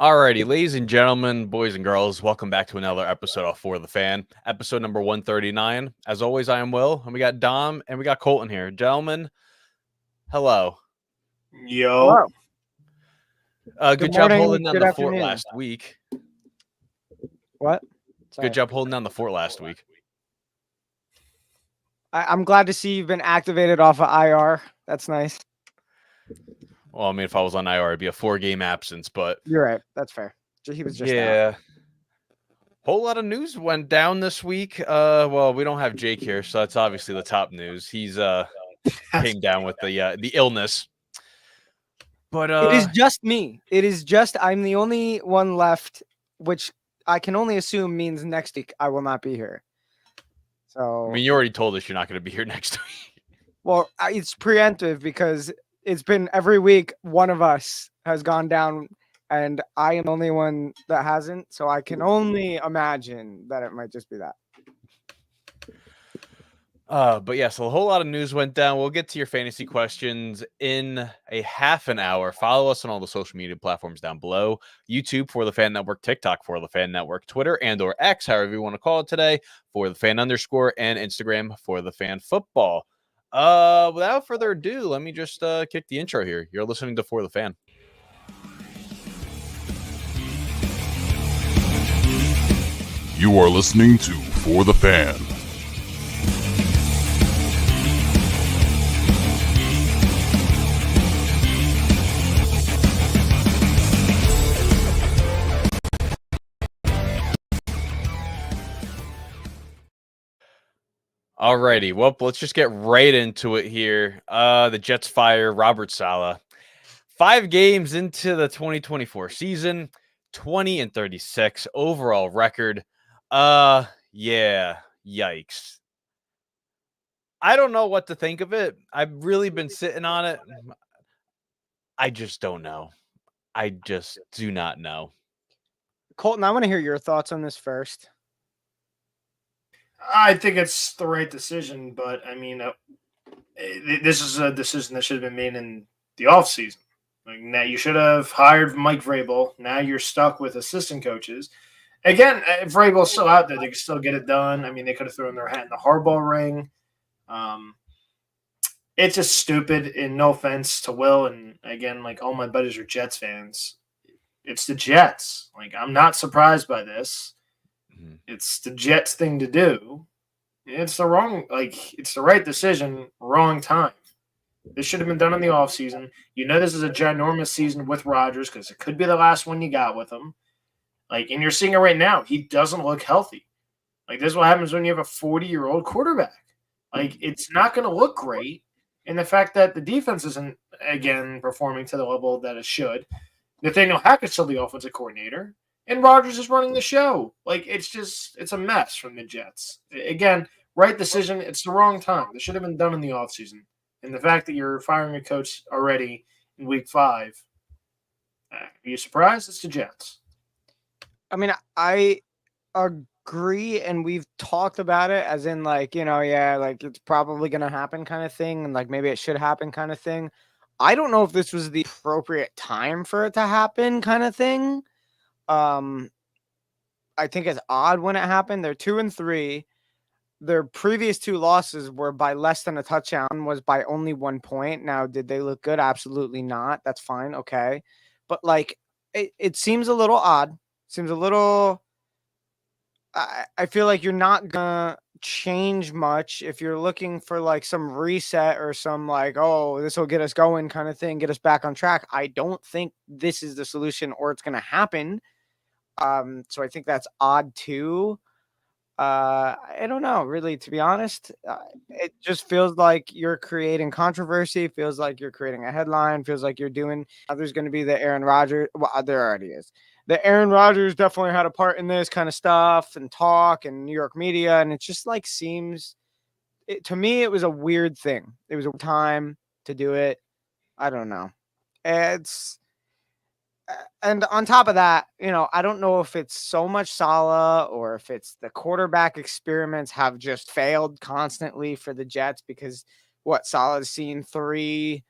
Alrighty, ladies and gentlemen, boys and girls, welcome back to another episode of For the Fan, episode number 139. As always, I am Will, and we got Dom and we got Colton here. Gentlemen, hello. Yo. Good job morning, holding down good the fort afternoon. last week. What? Sorry. Good job holding down the fort last week. I'm glad to see you've been activated off of IR. That's nice. Well, I mean, if I was on IR, it'd be a 4-game absence, but You're right. That's fair. He was just out. yeah. Whole lot of news went down this week. Well, we don't have Jake here, so that's obviously the top news. He's came down with the illness. But It is just me. I'm the only one left, which I can only assume means next week I will not be here. So I mean, you already told us you're not going to be here next week. well, it's preemptive because it's been every week one of us has gone down, and I am the only one that hasn't. So I can only imagine that it might just be that. But yeah, so a whole lot of news went down. We'll get to your fantasy questions in a half an hour. Follow us on all the social media platforms down below. YouTube for the Fan Network, TikTok for the Fan Network, Twitter and or X, however you want to call it today, for the Fan _, and Instagram for the Fan Football. Without further ado, let me just kick the intro here. You're listening to For the Fan. You are listening to For the Fan. Alrighty, well, let's just get right into it here. The Jets fire Robert Saleh. 5 games into the 2024 season, 20-36 overall record. Yeah, yikes. I don't know what to think of it. I've really been sitting on it. I just don't know. I just do not know. Colton, I want to hear your thoughts on this first. I think it's the right decision, but I mean, this is a decision that should have been made in the offseason. Like, now you should have hired Mike Vrabel. Now you're stuck with assistant coaches. Again, if Vrabel's still out there, they can still get it done. I mean, they could have thrown their hat in the Harbaugh ring. It's just stupid, and no offense to Will. And again, like, all my buddies are Jets fans. It's the Jets. Like, I'm not surprised by this. It's the Jets thing to do. It's the right decision, wrong time. This should have been done in the offseason. You know this is a ginormous season with Rodgers because it could be the last one you got with him. Like, and you're seeing it right now. He doesn't look healthy. Like, this is what happens when you have a 40-year-old quarterback. Like, it's not going to look great. And the fact that the defense isn't, again, performing to the level that it should. Nathaniel Hackett's still the offensive coordinator. And Rodgers is running the show. Like, it's a mess from the Jets. Again, right decision. It's the wrong time. This should have been done in the offseason. And the fact that you're firing a coach already in week 5, are you surprised? It's the Jets. I mean, I agree, and we've talked about it as in, like, yeah, like, it's probably going to happen kind of thing, and, like, maybe it should happen kind of thing. I don't know if this was the appropriate time for it to happen kind of thing. I think it's odd when it happened. They're 2-3. Their previous 2 losses were by less than a touchdown, was by only 1 point. Now, did they look good? Absolutely not. That's fine. Okay. But, like, it seems a little odd. Seems a little, I feel like you're not going to change much if you're looking for, like, some reset or some, like, oh, this will get us going kind of thing, get us back on track. I don't think this is the solution or it's going to happen. So I think that's odd too. I don't know, really, to be honest. It just feels like you're creating controversy. Feels like you're creating a headline. Feels like you're doing. There's going to be the Aaron Rodgers. Well, there already is. The Aaron Rodgers definitely had a part in this kind of stuff and talk and New York media, and it just like seems. To me, it was a weird thing. It was a time to do it. I don't know. And on top of that, I don't know if it's so much Saleh or if it's the quarterback experiments have just failed constantly for the Jets because Saleh's seen 3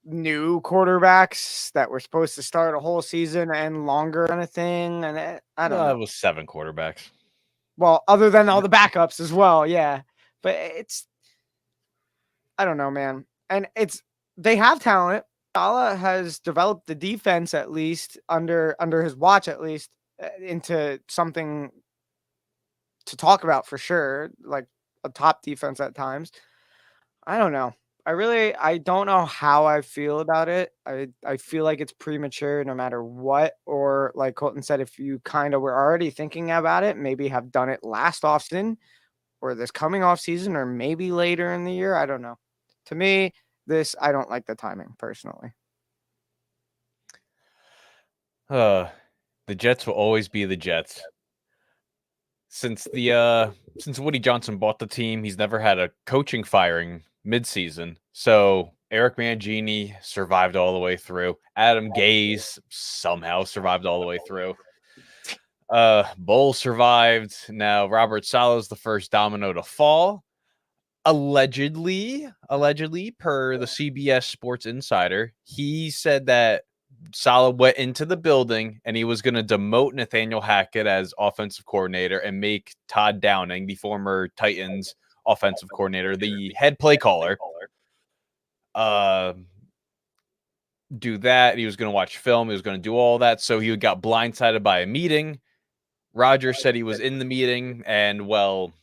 new quarterbacks that were supposed to start a whole season and longer kind of thing. And I don't know. It was 7 quarterbacks. Well, other than all the backups as well, yeah. But I don't know, man. And they have talent. Saleh has developed the defense at least under his watch, at least into something to talk about for sure, like a top defense at times. I don't know. I don't know how I feel about it. I feel like it's premature no matter what. Or like Colton said, if you kind of were already thinking about it, maybe have done it last offseason or this coming off season or maybe later in the year. I don't know. To me, I don't like the timing personally. The Jets will always be the Jets. Since Woody Johnson bought the team, he's never had a coaching firing midseason. So Eric Mangini survived all the way through. Adam Gase somehow survived all the way through. Bull survived. Now Robert Saleh is the first domino to fall. Allegedly, per the CBS Sports Insider, he said that Saleh went into the building and he was going to demote Nathaniel Hackett as offensive coordinator and make Todd Downing, the former Titans offensive coordinator, the head play caller. Do that. He was going to watch film. He was going to do all that. So he got blindsided by a meeting. Rodgers said he was in the meeting and well,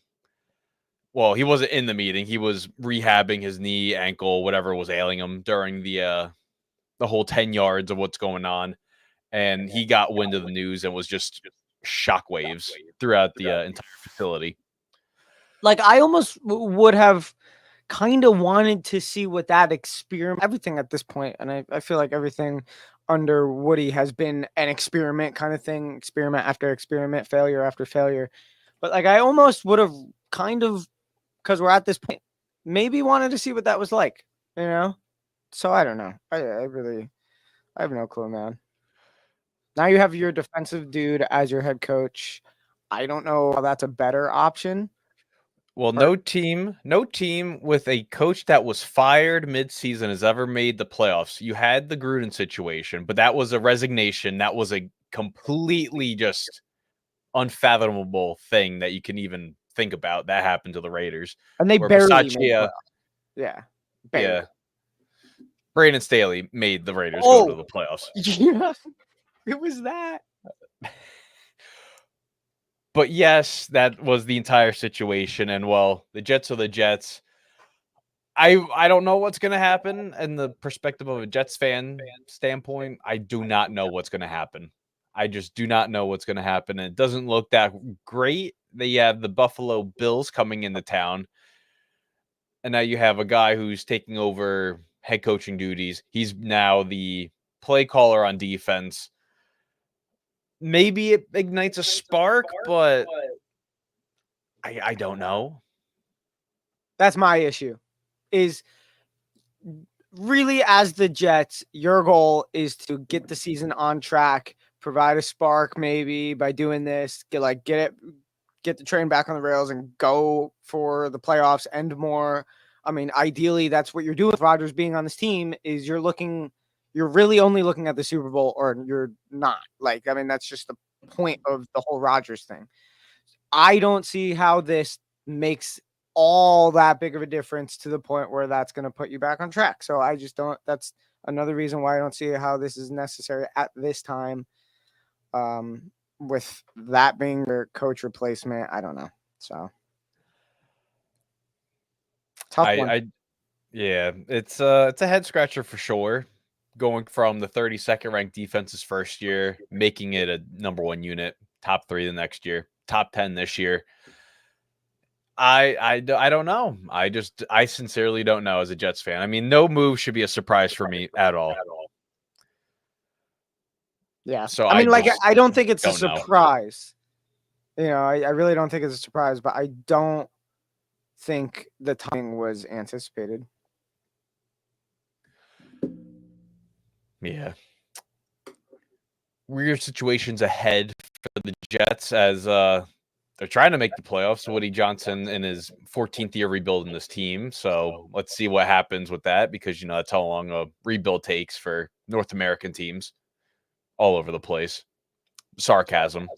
he wasn't in the meeting. He was rehabbing his knee, ankle, whatever was ailing him during the whole 10 yards of what's going on. And he got wind of the news and was just shockwaves throughout the entire facility. Like, I almost would have kind of wanted to see what that experiment, everything at this point, and I feel like everything under Woody has been an experiment kind of thing, experiment after experiment, failure after failure. But like, I almost would have kind of, because we're at this point, maybe wanted to see what that was like, you know? So I don't know. I have no clue, man. Now you have your defensive dude as your head coach. I don't know how that's a better option. Well, no team with a coach that was fired midseason has ever made the playoffs. You had the Gruden situation, but that was a resignation. That was a completely just unfathomable thing that you can even think about. That happened to the Raiders. And they where barely made Bisaccia- playoffs. Yeah. Barely. Yeah. Brandon Staley made the Raiders go to the playoffs. Yeah. It was that. But yes, that was the entire situation. And well, the Jets are the Jets. I don't know what's going to happen in the perspective of a Jets fan standpoint. I do not know what's going to happen. I just do not know what's going to happen. And it doesn't look that great. They have the Buffalo Bills coming into town. And now you have a guy who's taking over head coaching duties. He's now the play caller on defense. Maybe it ignites a spark, but I don't know. That's my issue. Is really, as the Jets, your goal is to get the season on track, provide a spark maybe by doing this, get the train back on the rails and go for the playoffs and more. I mean, ideally, that's what you're doing with Rodgers being on this team. Is you're really only looking at the Super Bowl, or you're not. Like, I mean, that's just the point of the whole Rodgers thing. I don't see how this makes all that big of a difference to the point where that's going to put you back on track. So I just don't. That's another reason why I don't see how this is necessary at this time. With that being their coach replacement, I don't know. So tough one. Yeah, it's a head scratcher for sure. Going from the 32nd ranked defense's first year, making it a number 1 unit, top 3 the next year, top 10 this year. I don't know. I sincerely don't know as a Jets fan. I mean, no move should be a surprise for me at all. Yeah. So I mean, I don't think it's a don't know. surprise. You know, I really don't think it's a surprise, but I don't think the timing was anticipated. Yeah. Weird situations ahead for the Jets as they're trying to make the playoffs. Woody Johnson in his 14th year rebuilding this team. So let's see what happens with that, because that's how long a rebuild takes for North American teams all over the place. Sarcasm,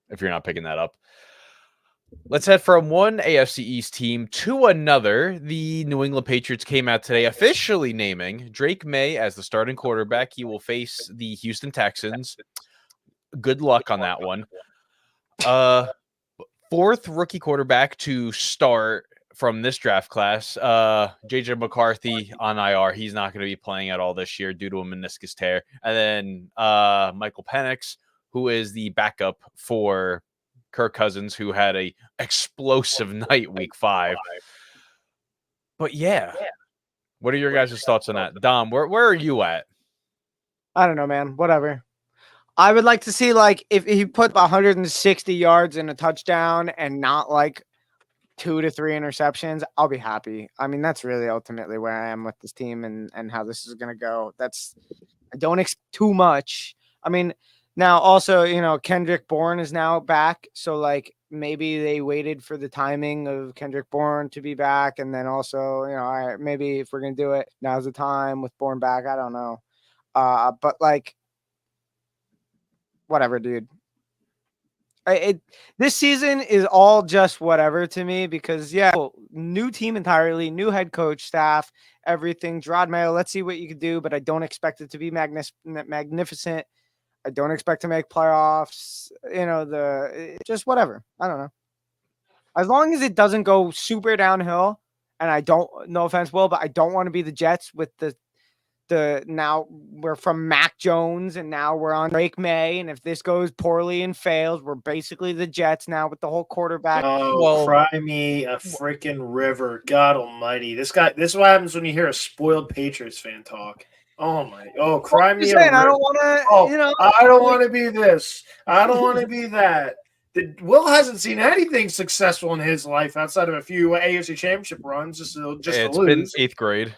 if you're not picking that up. Let's head from one AFC East team to another. The New England Patriots came out today officially naming Drake Maye as the starting quarterback. He will face the Houston Texans. Good luck on that one. Fourth rookie quarterback to start from this draft class. JJ McCarthy on IR. He's not going to be playing at all this year due to a meniscus tear. And then Michael Penix, who is the backup for Kirk Cousins, who had a explosive night week 5. But yeah, what are your guys' thoughts on that? Dom, where are you at? I don't know, man. Whatever. I would like to see, like, if he put 160 yards and a touchdown and not like 2 to 3 interceptions, I'll be happy. I mean, that's really ultimately where I am with this team and how this is going to go. I don't expect too much. I mean, now also, Kendrick Bourne is now back. So, like, maybe they waited for the timing of Kendrick Bourne to be back. And then also, all right, maybe if we're going to do it, now's the time with Bourne back. I don't know. But, like, whatever, dude. This season is all just whatever to me because, new team entirely, new head coach, staff, everything. Gerard Mayo, let's see what you can do, but I don't expect it to be magnificent. I don't expect to make playoffs. Just whatever. I don't know. As long as it doesn't go super downhill, and I don't, no offense, Will, but I don't want to be the Jets with the now we're from Mac Jones and now we're on Drake Maye. And if this goes poorly and fails, we're basically the Jets now with the whole quarterback. Oh, cry me a freaking river. God almighty. This is what happens when you hear a spoiled Patriots fan talk. Cry me a river. I don't want to, I don't want to be this. I don't want to be that. Will hasn't seen anything successful in his life outside of a few AFC Championship runs. Just to It's lose. been 8th grade.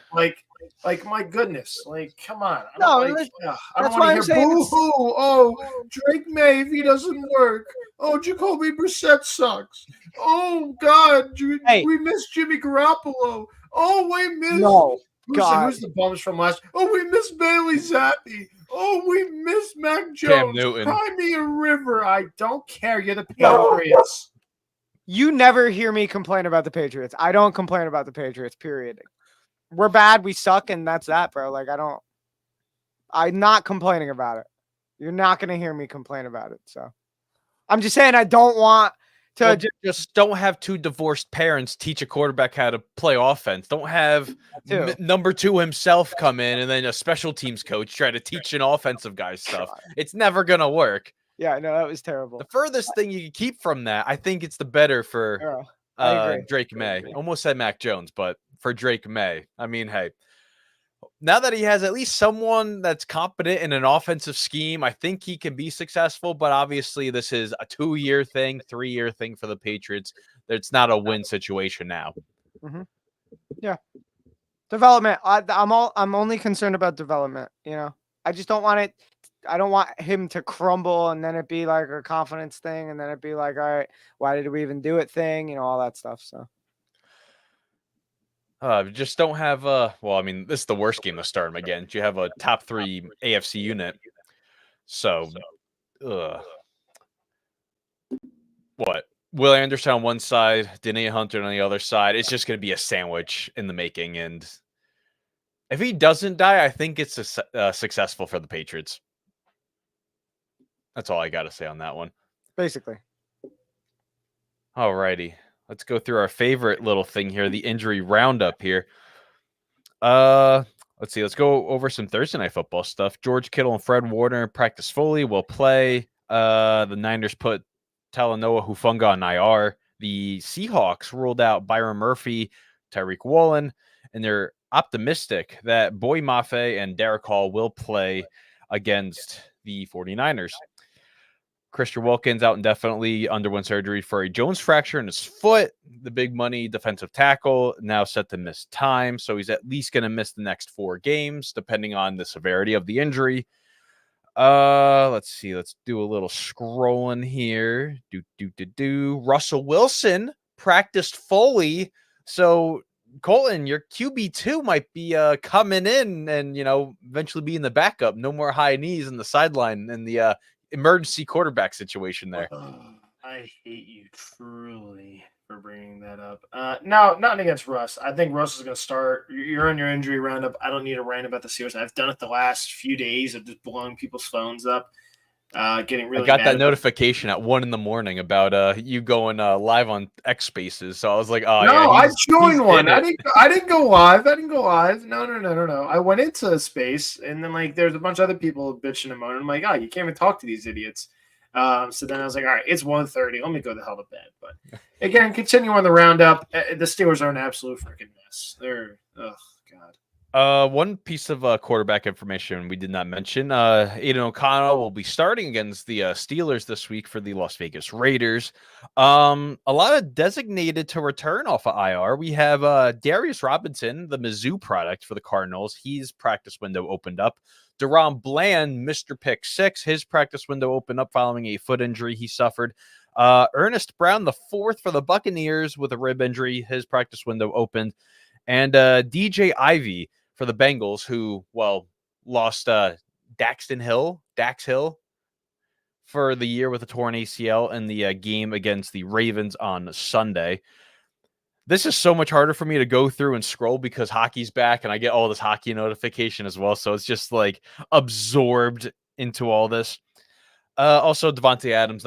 Like, my goodness. Like, come on. I that's don't why want to hear boo-hoo. Oh, Drake Maye, if he doesn't work. Oh, Jacoby Brissett sucks. Oh, God. We miss Jimmy Garoppolo. Oh, we miss... No. Who's the bums from last? Oh, we miss Bailey Zappi. Oh, we miss Mac Jones. Cam Newton. Cry me a river. I don't care. You're the Patriots. You never hear me complain about the Patriots. I don't complain about the Patriots, period. We're bad. We suck. And that's that, bro. Like, I'm not complaining about it. You're not going to hear me complain about it. So I'm just saying I don't want to just don't have two divorced parents teach a quarterback how to play offense. Don't have number 2 himself come in and then a special teams coach try to teach an offensive guy stuff. It's never going to work. Yeah, no, that was terrible. The furthest thing you can keep from that, I think it's the better for Drake Maye. Almost said Mac Jones, but for Drake Maye. I mean, hey, now that he has at least someone that's competent in an offensive scheme, I think he can be successful. But obviously, this is a 2-year thing, 3-year thing for the Patriots. It's not a win situation now. Mm-hmm. Yeah, development. I'm only concerned about development. I just don't want it. I don't want him to crumble and then it be like a confidence thing, and then it be like, all right, why did we even do it thing? All that stuff. So. Just don't have this is the worst game to start him against. You have a top 3 AFC unit. So, what? Will Anderson on one side, Danae Hunter on the other side. It's just going to be a sandwich in the making. And if he doesn't die, I think it's successful for the Patriots. That's all I got to say on that one. Basically. All righty. Let's go through our favorite little thing here, the injury roundup here. Let's see. Let's go over some Thursday Night Football stuff. George Kittle and Fred Warner practice fully. Will play. The Niners put Talanoa Hufanga on IR. The Seahawks ruled out Byron Murphy, Tyreek Woolen, and they're optimistic that Boy Mafe and Derek Hall will play against the 49ers. Christian Wilkins out indefinitely, underwent surgery for a Jones fracture in his foot. The big money defensive tackle now set to miss time, so he's at least going to miss the next 4 games, depending on the severity of the injury. Let's see. Let's do a little scrolling here. Russell Wilson practiced fully. So Colton, your QB2 might be coming in and eventually being the backup. No more high knees in the sideline in the emergency quarterback situation there. I hate you truly for bringing that up. No, nothing against Russ. I think Russ is going to start. You're on your injury roundup. I don't need to rant about the Steelers. I've done it the last few days of just blowing people's phones up, getting really. I got mad that about notification at 1 a.m. about you going live on X Spaces. So I was like, oh No, yeah, I he's joined one. in it. I didn't go live. No. I went into a space, and then there's a bunch of other people bitching and moaning. I'm like, oh, you can't even talk to these idiots. So then I was like, all right, it's 1:30. Let me go the hell to bed. But again, continue on the roundup. The Steelers are an absolute freaking mess. They're oh god. One piece of quarterback information we did not mention. Aiden O'Connell will be starting against the Steelers this week for the Las Vegas Raiders. A lot of designated to return off of IR. We have Darius Robinson, the Mizzou product for the Cardinals. His practice window opened up. Deron Bland, Mr. Pick 6, his practice window opened up following a foot injury he suffered. Ernest Brown, the 4th for the Buccaneers with a rib injury. His practice window opened. And DJ Ivy for the Bengals, who, lost Dax Hill for the year with a torn ACL in the game against the Ravens on Sunday. This is so much harder for me to go through and scroll because hockey's back and I get all this hockey notification as well. So it's just absorbed into all this. Also, Devontae Adams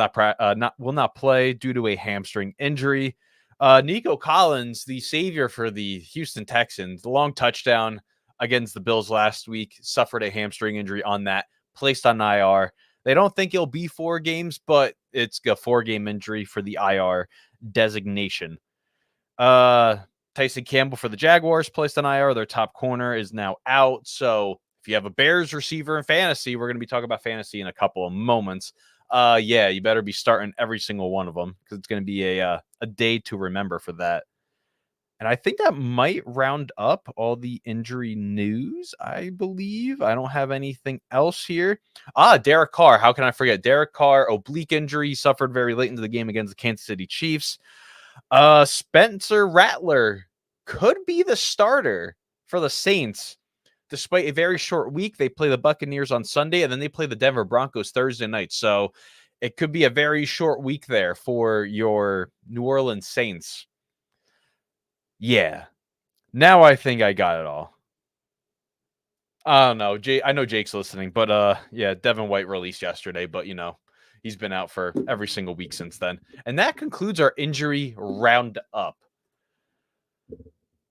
will not play due to a hamstring injury. Nico Collins, the savior for the Houston Texans, the long touchdown against the Bills last week, suffered a hamstring injury on that, placed on IR. They don't think he'll be 4 games, but it's a 4-game injury for the IR designation. Tyson Campbell for the Jaguars placed on IR. Their top corner is now out. So if you have a Bears receiver in fantasy, we're going to be talking about fantasy in a couple of moments. Yeah, you better be starting every single one of them because it's going to be a day to remember for that. And I think that might round up all the injury news, I believe. I don't have anything else here. Derek Carr. How can I forget? Derek Carr, oblique injury. He suffered very late into the game against the Kansas City Chiefs. Spencer Rattler could be the starter for the Saints. Despite a very short week, they play the Buccaneers on Sunday, and then they play the Denver Broncos Thursday night. So it could be a very short week there for your New Orleans Saints. Yeah. Now I think I got it all. I don't know. I know Jake's listening, but yeah, Devin White released yesterday, but he's been out for every single week since then. And that concludes our injury roundup.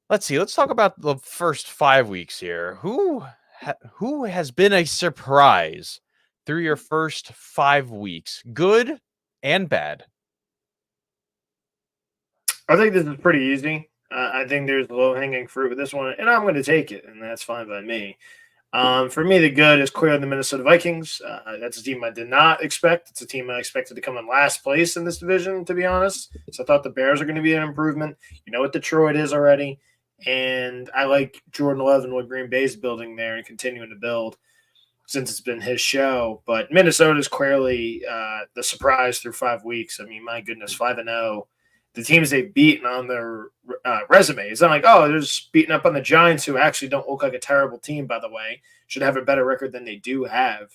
Let's see. Let's talk about the first 5 weeks here. Who has been a surprise through your first 5 weeks, good and bad? I think this is pretty easy. I think there's low-hanging fruit with this one, and I'm going to take it, and that's fine by me. For me, the good is clearly the Minnesota Vikings. That's a team I did not expect. It's a team I expected to come in last place in this division, to be honest. So I thought the Bears are going to be an improvement. You know what Detroit is already. And I like Jordan Love and what Green Bay's building there and continuing to build since it's been his show. But Minnesota is clearly the surprise through 5 weeks. I mean, my goodness, 5-0. The teams they've beaten on their resume. It's not like, oh, they're just beating up on the Giants, who actually don't look like a terrible team, by the way. Should have a better record than they do have.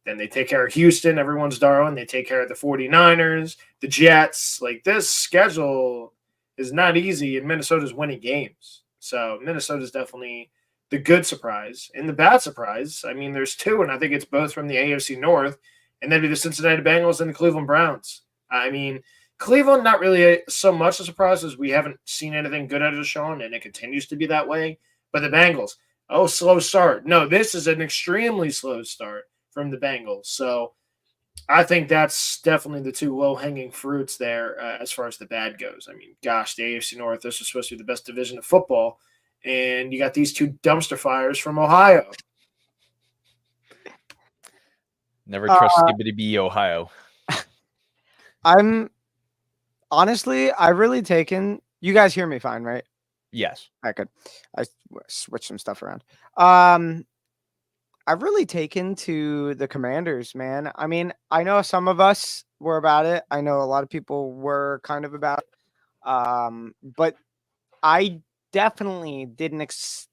Then they take care of Houston, everyone's darling. They take care of the 49ers, the Jets. This schedule is not easy, and Minnesota's winning games. So Minnesota's definitely the good surprise. And the bad surprise, I mean, there's 2, and I think it's both from the AFC North, and that'd be the Cincinnati Bengals and the Cleveland Browns. I mean, Cleveland, not really so much a surprise as we haven't seen anything good out of Deshaun, and it continues to be that way. But the Bengals, slow start. No, this is an extremely slow start from the Bengals. So I think that's definitely the 2 low-hanging fruits there as far as the bad goes. I mean, gosh, the AFC North, this is supposed to be the best division of football, and you got these 2 dumpster fires from Ohio. Never trust Skibbity B, Ohio. Honestly, I've really taken. You guys hear me fine, right? Yes. I could. I switched some stuff around. I've really taken to the Commanders, man. I mean, I know some of us were about it. I know a lot of people were kind of about it. But I definitely didn't expect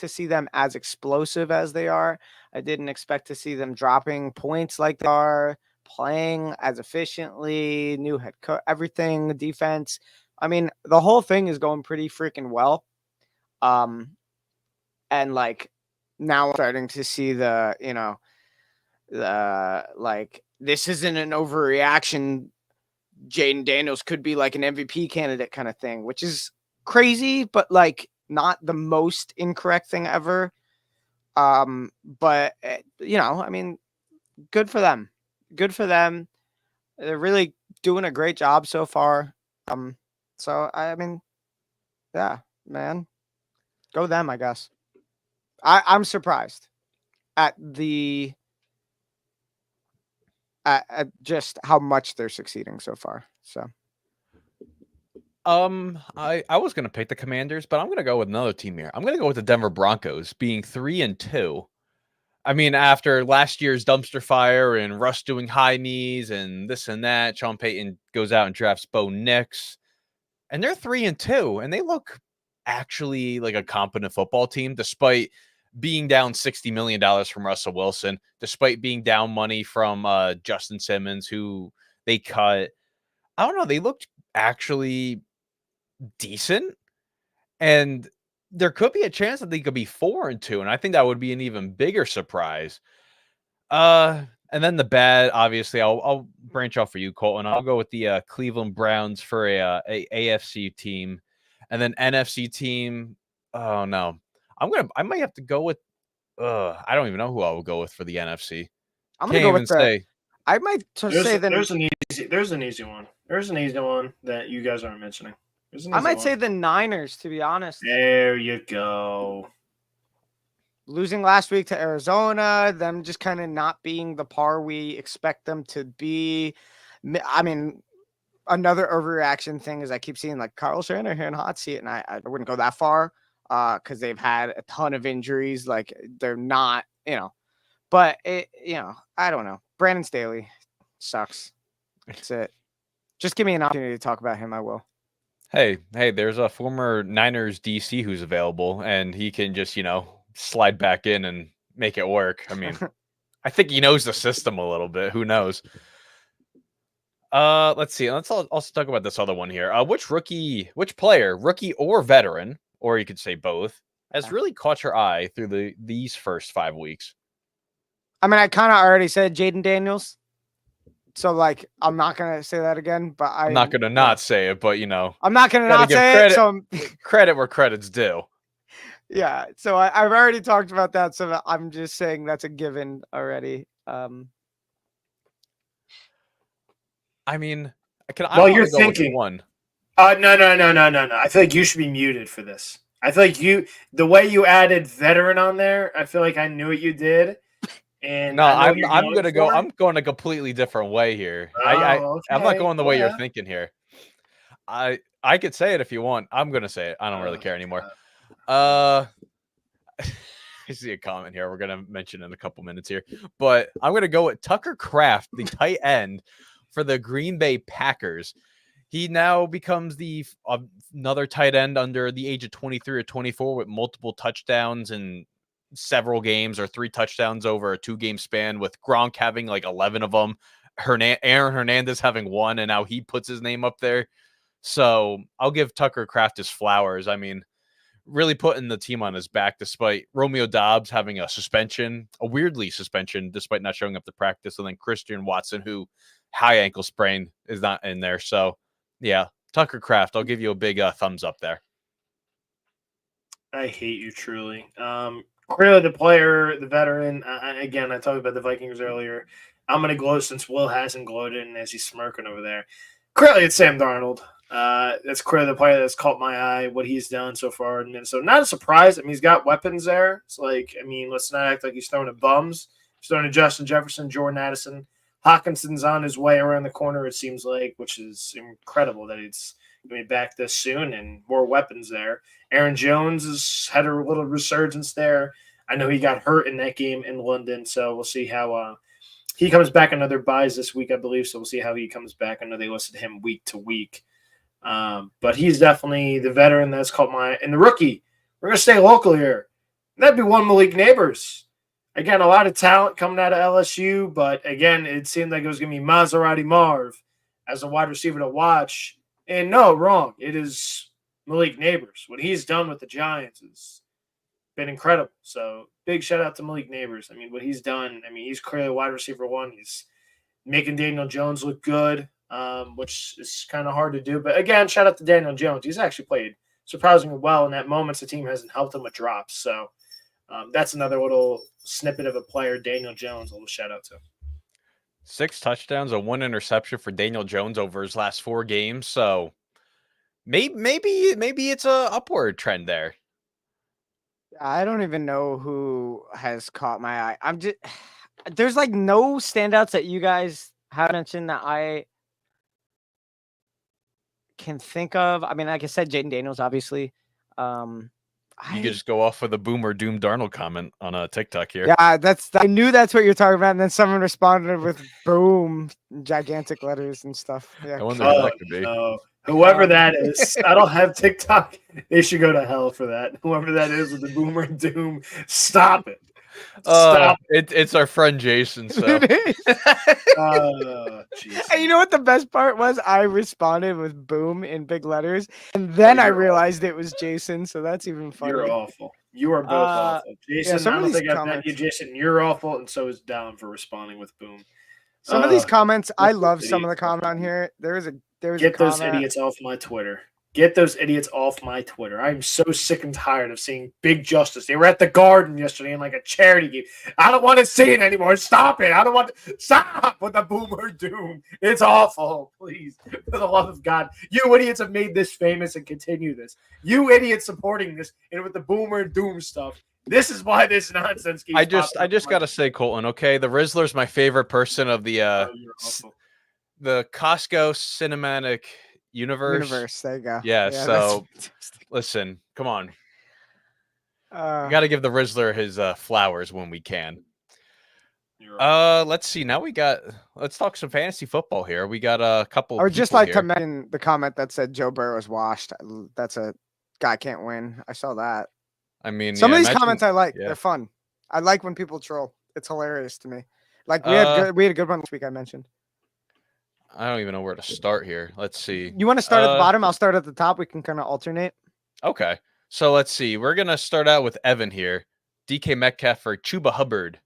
to see them as explosive as they are. I didn't expect to see them dropping points like they are, playing as efficiently, new head coach, everything, defense. I mean, the whole thing is going pretty freaking well. And like now I'm starting to see this isn't an overreaction. Jaden Daniels could be like an MVP candidate kind of thing, which is crazy, but like not the most incorrect thing ever. But I mean, good for them. Good for them. They're really doing a great job so far. So I mean, yeah, man, go them, I guess. I'm surprised at at just how much they're succeeding so far. So I was gonna pick the Commanders, but I'm gonna go with another team here. I'm gonna go with the Denver Broncos, being 3-2. I mean, after last year's dumpster fire and Russ doing high knees and this and that, Sean Payton goes out and drafts Bo Nix, and they're 3-2, and they look actually like a competent football team, despite being down $60 million from Russell Wilson, despite being down money from Justin Simmons, who they cut. I don't know. They looked actually decent, and there could be a chance that they could be 4-2, and I think that would be an even bigger surprise. And then the bad, obviously, I'll branch off for you, Colton. I'll go with the Cleveland Browns for a AFC team, and then NFC team. Oh no, I might have to go with. I don't even know who I will go with for the NFC. I'm gonna Can't go even with the. say. I might just say There's an easy one. There's an easy one that you guys aren't mentioning. I might say the Niners, to be honest. There you go. Losing last week to Arizona, them just kind of not being the par we expect them to be. I mean, another overreaction thing is I keep seeing like Carl Shanahan hot seat, and I wouldn't go that far because they've had a ton of injuries. Like they're not, but I don't know. Brandon Staley sucks. That's it. Just give me an opportunity to talk about him. I will. Hey, there's a former Niners DC who's available, and he can just, slide back in and make it work. I mean, I think he knows the system a little bit. Who knows? Let's see. Let's also talk about this other one here. Which player, rookie or veteran, or you could say both, has really caught your eye through these first 5 weeks? I mean, I kind of already said Jaden Daniels. So, like, I'm not going to say that again, but I'm not going to not say it, but, I'm not going to not say credit, it. So credit where credit's due. Yeah. So I've already talked about that. So I'm just saying that's a given already. I mean, you're thinking one. No. I feel like you should be muted for this. I feel like the way you added veteran on there, I feel like I knew what you did. And no, I'm going a completely different way here. Okay. I'm not going the way you're thinking here. I could say it if you want. I'm gonna say it. I don't really care anymore. I see a comment here. We're gonna mention in a couple minutes here, but I'm gonna go with Tucker Kraft, the tight end for the Green Bay Packers. He now becomes another tight end under the age of 23 or 24 with multiple touchdowns in several games, or 3 touchdowns over a 2-game span, with Gronk having like 11 of them, Aaron Hernandez having 1, and now he puts his name up there. So I'll give Tucker Kraft his flowers. I mean, really putting the team on his back, despite Romeo Doubs having a weirdly suspension, despite not showing up to practice. And then Christian Watson, who high ankle sprain, is not in there. So yeah, Tucker Kraft, I'll give you a big thumbs up there. I hate you truly. Clearly the player, the veteran, again, I talked about the Vikings earlier. I'm going to glow since Will hasn't glowed in as he's smirking over there. Clearly it's Sam Darnold. That's clearly the player that's caught my eye, what he's done so far in Minnesota. Not a surprise. I mean, he's got weapons there. It's like, I mean, let's not act like he's throwing at bums. He's throwing at Justin Jefferson, Jordan Addison. Hawkinson's on his way around the corner, it seems like, which is incredible that he's going to be back this soon and more weapons there. Aaron Jones has had a little resurgence there. I know he got hurt in that game in London, so we'll see how he comes back. Another buys this week, I believe, so we'll see how he comes back. I know they listed him week to week. But he's definitely the veteran that's caught my eye. And the rookie, we're going to stay local here. That'd be one Malik Neighbors. Again, a lot of talent coming out of LSU, but again, it seemed like it was going to be Maserati Marv as a wide receiver to watch. And no, wrong. It is Malik Neighbors. What he's done with the Giants has been incredible. So big shout out to Malik Neighbors. I mean, what he's done, I mean, he's clearly wide receiver one. He's making Daniel Jones look good, which is kind of hard to do. But again, shout out to Daniel Jones. He's actually played surprisingly well. And at moments, the team hasn't helped him with drops. So that's another little snippet of a player, Daniel Jones, a little shout out to. 6 touchdowns and 1 interception for Daniel Jones over his last 4 games. So maybe it's a upward trend there. I don't even know who has caught my eye. There's like no standouts that you guys have mentioned that I can think of. I mean, like I said, Jaden Daniels, obviously. You could just go off with a Boomer Doom Darnold comment on a TikTok here. Yeah, I knew that's what you're talking about, and then someone responded with "boom" gigantic letters and stuff. Yeah, I wonder who that could be. No. Whoever that is, I don't have TikTok. They should go to hell for that. Whoever that is with the Boomer Doom, stop it. Stop It's our friend Jason. So it is. Jeez. And you know what the best part was? I responded with "boom" in big letters, and then I realized it was Jason. So that's even funny. You're awful. You are both awful. Jason, some I of don't these think I've met comments- you, Jason. You're awful, and so is Dom for responding with boom. Some of these comments, I those love some of the idiots. comments on here. There was a Get those comment. idiots off my Twitter. Get those idiots off my Twitter. I'm so sick and tired of seeing Big Justice. They were at the Garden yesterday in like a charity game. I don't want to see it anymore. Stop it. I don't want to stop with the Boomer Doom. It's awful. Please, for the love of God. You idiots have made this famous and continue this. You idiots supporting this and with the Boomer Doom stuff. This is why this nonsense keeps I just popping up. gotta say, Colton, okay, the Rizzler's my favorite person of the Oh, you're awful. the Costco cinematic universe. There you go. Yeah, that's so fantastic. listen, come on. We Uh, got to give the Rizzler his flowers when we can. You're awful. Let's see. Now let's talk some fantasy football here. We got a couple. I would just people like here. to mention the comment that said Joe Burrow was washed. That's a guy can't win. I saw that. I mean, Some yeah, of these imagine- comments I like. yeah. They're fun. I like when people troll. It's hilarious to me. Like we had a good one this week. I mentioned. I don't even know where to start here. Let's see. You want to start at the bottom? I'll start at the top. We can kind of alternate. Okay. So let's see. We're going to start out with Evan here. DK Metcalf for Chuba Hubbard.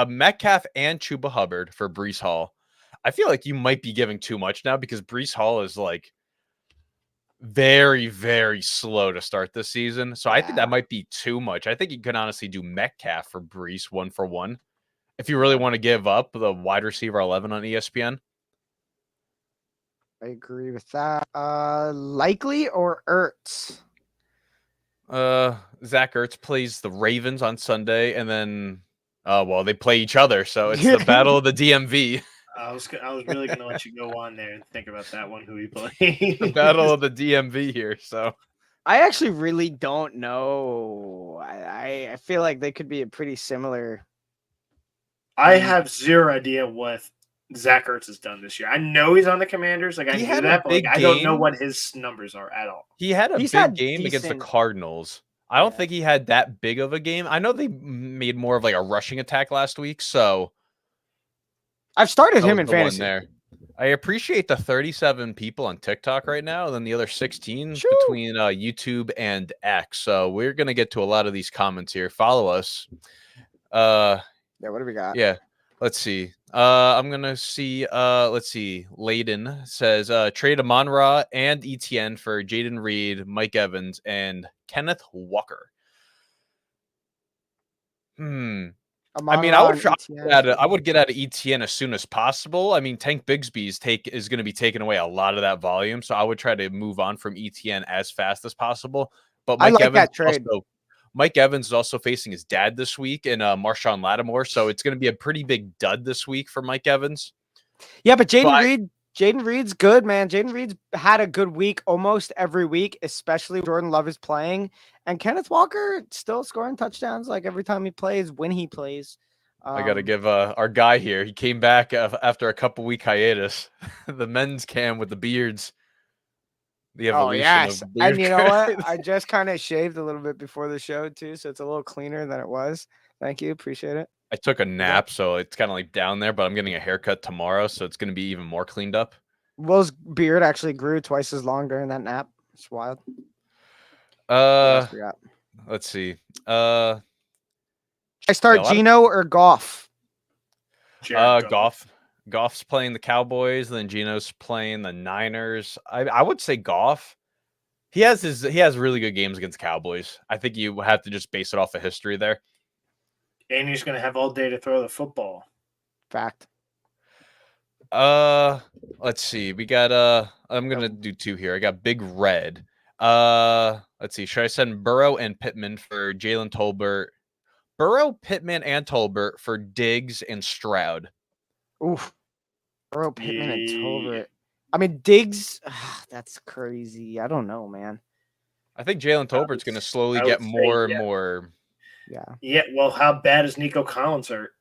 Metcalf and Chuba Hubbard for Brees Hall. I feel like you might be giving too much now because Brees Hall is like very, very slow to start this season. So I think that might be too much. I think you could honestly do Metcalf for Brees 1-for-1 if you really want to give up the wide receiver 11 on ESPN. I agree with that. Likely or Ertz? Zach Ertz plays the Ravens on Sunday, and then they play each other, so it's the battle of the DMV. I was really going to let you go on there and think about that one, who he played. The battle of the DMV here. So I actually really don't know. I feel like they could be a pretty similar. I have zero idea what Zach Ertz has done this year. I know he's on the Commanders. Like I He knew had a that, but like, big I don't know game. what his numbers are at all. he had a He's big had game against the decent- Cardinals. I don't Yeah. think he had that big of a game. I know they made more of like a rushing attack last week, so I've started that him was in the one fantasy. there. I appreciate the 37 people on TikTok right now, and then the other 16 Shoo. between YouTube and X. So we're gonna get to a lot of these comments here. Follow us. Yeah, what do we got? Yeah. Let's see. I'm gonna see. Let's see. Layden says trade Amon-Ra and ETN for Jaden Reed, Mike Evans, and Kenneth Walker. I mean, I would get out of ETN as soon as possible. I mean, Tank Bigsby's is going to be taking away a lot of that volume, so I would try to move on from ETN as fast as possible. But I Mike like Evans that trade. Mike Evans is also facing his dad this week in Marshawn Lattimore, so it's going to be a pretty big dud this week for Mike Evans. Yeah, but Jaden But- Reed Jaden Reed's good, man. Jaden Reed's had a good week almost every week, especially when Jordan Love is playing. And Kenneth Walker still scoring touchdowns like every time he plays, when he plays. I got to give our guy here. He came back after a couple week hiatus. The men's cam with the beards. The evolution of the beard. And you know what? I just kind of shaved a little bit before the show too, so it's a little cleaner than it was. Thank you. Appreciate it. I took a nap, so it's kind of like down there, but I'm getting a haircut tomorrow, so it's going to be even more cleaned up. Will's beard actually grew twice as long during that nap. It's wild. Let's see. I start Geno or Goff? Goff. Goff's playing the Cowboys, then Geno's playing the Niners. I would say Goff. He has really good games against Cowboys. I think you have to just base it off of history there. And he's going to have all day to throw the football. Fact. Let's see. We got I'm gonna do two here. I got Big Red. Let's see. Should I send Burrow and Pittman for Jalen Tolbert? Burrow, Pittman, and Tolbert for Diggs and Stroud. Oof. Burrow, Pittman, and Tolbert. I mean, Diggs, that's crazy. I don't know, man. I think Jalen Tolbert's going to slowly get more and more. Yeah. Yeah. Well, how bad is Nico Collins hurt?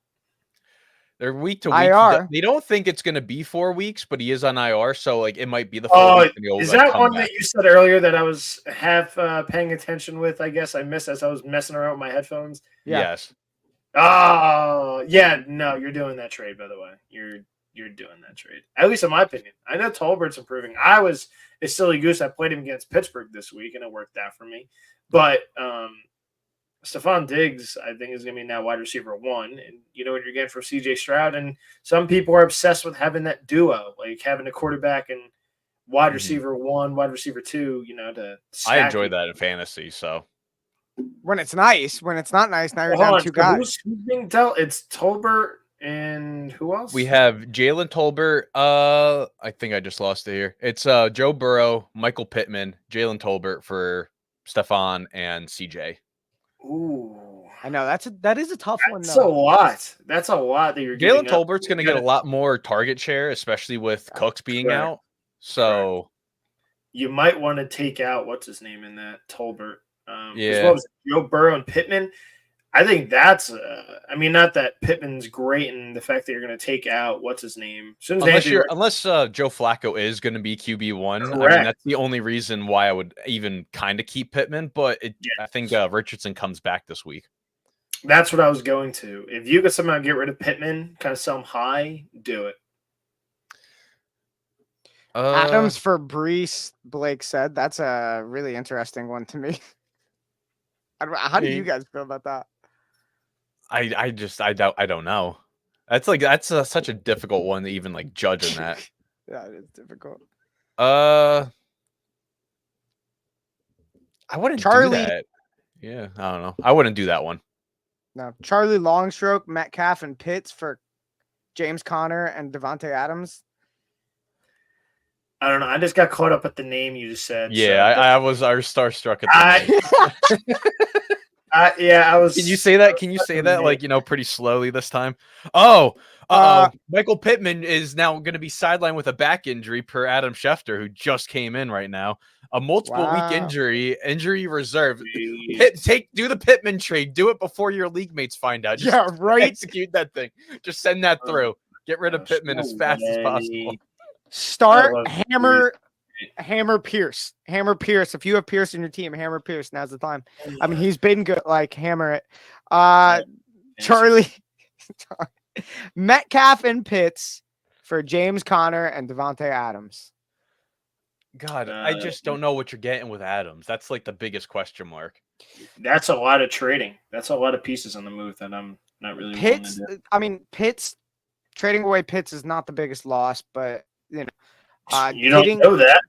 They're week to week. IR. They don't think it's going to be 4 weeks, but he is on IR, so like it might be the 4 week. Is that one that you said earlier that I was half paying attention with? I guess I missed as I was messing around with my headphones. Yeah. Yes. Oh, yeah. No, you're doing that trade, by the way. You're doing that trade. At least in my opinion. I know Tolbert's improving. I was a silly goose. I played him against Pittsburgh this week, and it worked out for me. But Stephon Diggs, I think, is going to be now wide receiver 1. And you know what you're getting from C.J. Stroud. And some people are obsessed with having that duo, like having a quarterback and wide receiver 1, wide receiver 2, to I enjoy that in fantasy, so. When it's nice. When it's not nice, now you're down 2 guys. Who's being dealt? It's Tolbert and who else? We have Jalen Tolbert. I think I just lost it here. It's Joe Burrow, Michael Pittman, Jalen Tolbert for Stephon and CJ. Ooh. I know that is a tough one. That's a lot. That's a lot that you're Jalen Tolbert's going to get a lot more target share, especially with Cooks being out. So you might want to take out what's his name in that Tolbert. Yeah. What was it, Joe Burrow and Pittman? I think that's. Not that Pittman's great, and the fact that you're going to take out what's his name. Unless Joe Flacco is going to be QB1, I mean that's the only reason why I would even kind of keep Pittman. But I think Richardson comes back this week. That's what I was going to. If you could somehow get rid of Pittman, kind of sell him high, do it. Adams for Brees, Blake said. That's a really interesting one to me. How do you guys feel about that? I don't know. That's such a difficult one to even like judge in that. Yeah, it is difficult. I wouldn't do that. Yeah, I don't know. I wouldn't do that one. No, Charlie Longstroke, Metcalf, and Pitts for James Conner and Devontae Adams. I don't know. I just got caught up at the name you just said. Yeah, so I was starstruck at the name. I was. Can you say that? Can you say that like pretty slowly this time? Michael Pittman is now going to be sidelined with a back injury per Adam Schefter, who just came in right now. A multiple week injury reserve. Do the Pittman trade. Do it before your league mates find out. Just execute that thing. Just send that through. Get rid of Pittman as fast as possible. Start Hammer Pierce. Hammer Pierce. If you have Pierce in your team, Hammer Pierce. Now's the time. I mean, he's been good. Like, hammer it. Charlie. Metcalf and Pitts for James Conner and Devontae Adams. God, I just don't know what you're getting with Adams. That's like the biggest question mark. That's a lot of trading. That's a lot of pieces on the move that I'm not really. Pitts. I mean, Pitts. Trading away Pitts is not the biggest loss, but you don't know that.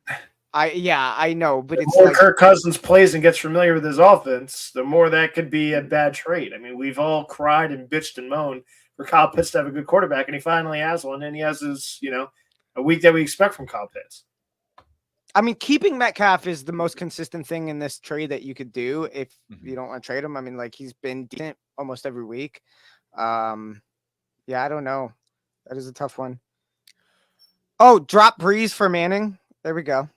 I know, but the it's more like Kirk Cousins plays and gets familiar with his offense, the more that could be a bad trade. I mean, we've all cried and bitched and moaned for Kyle Pitts to have a good quarterback, and he finally has one, and he has his, a week that we expect from Kyle Pitts. I mean, keeping Metcalf is the most consistent thing in this trade that you could do if you don't want to trade him. I mean, like he's been decent almost every week. Yeah, I don't know. That is a tough one. Oh, drop Breeze for Manning. There we go.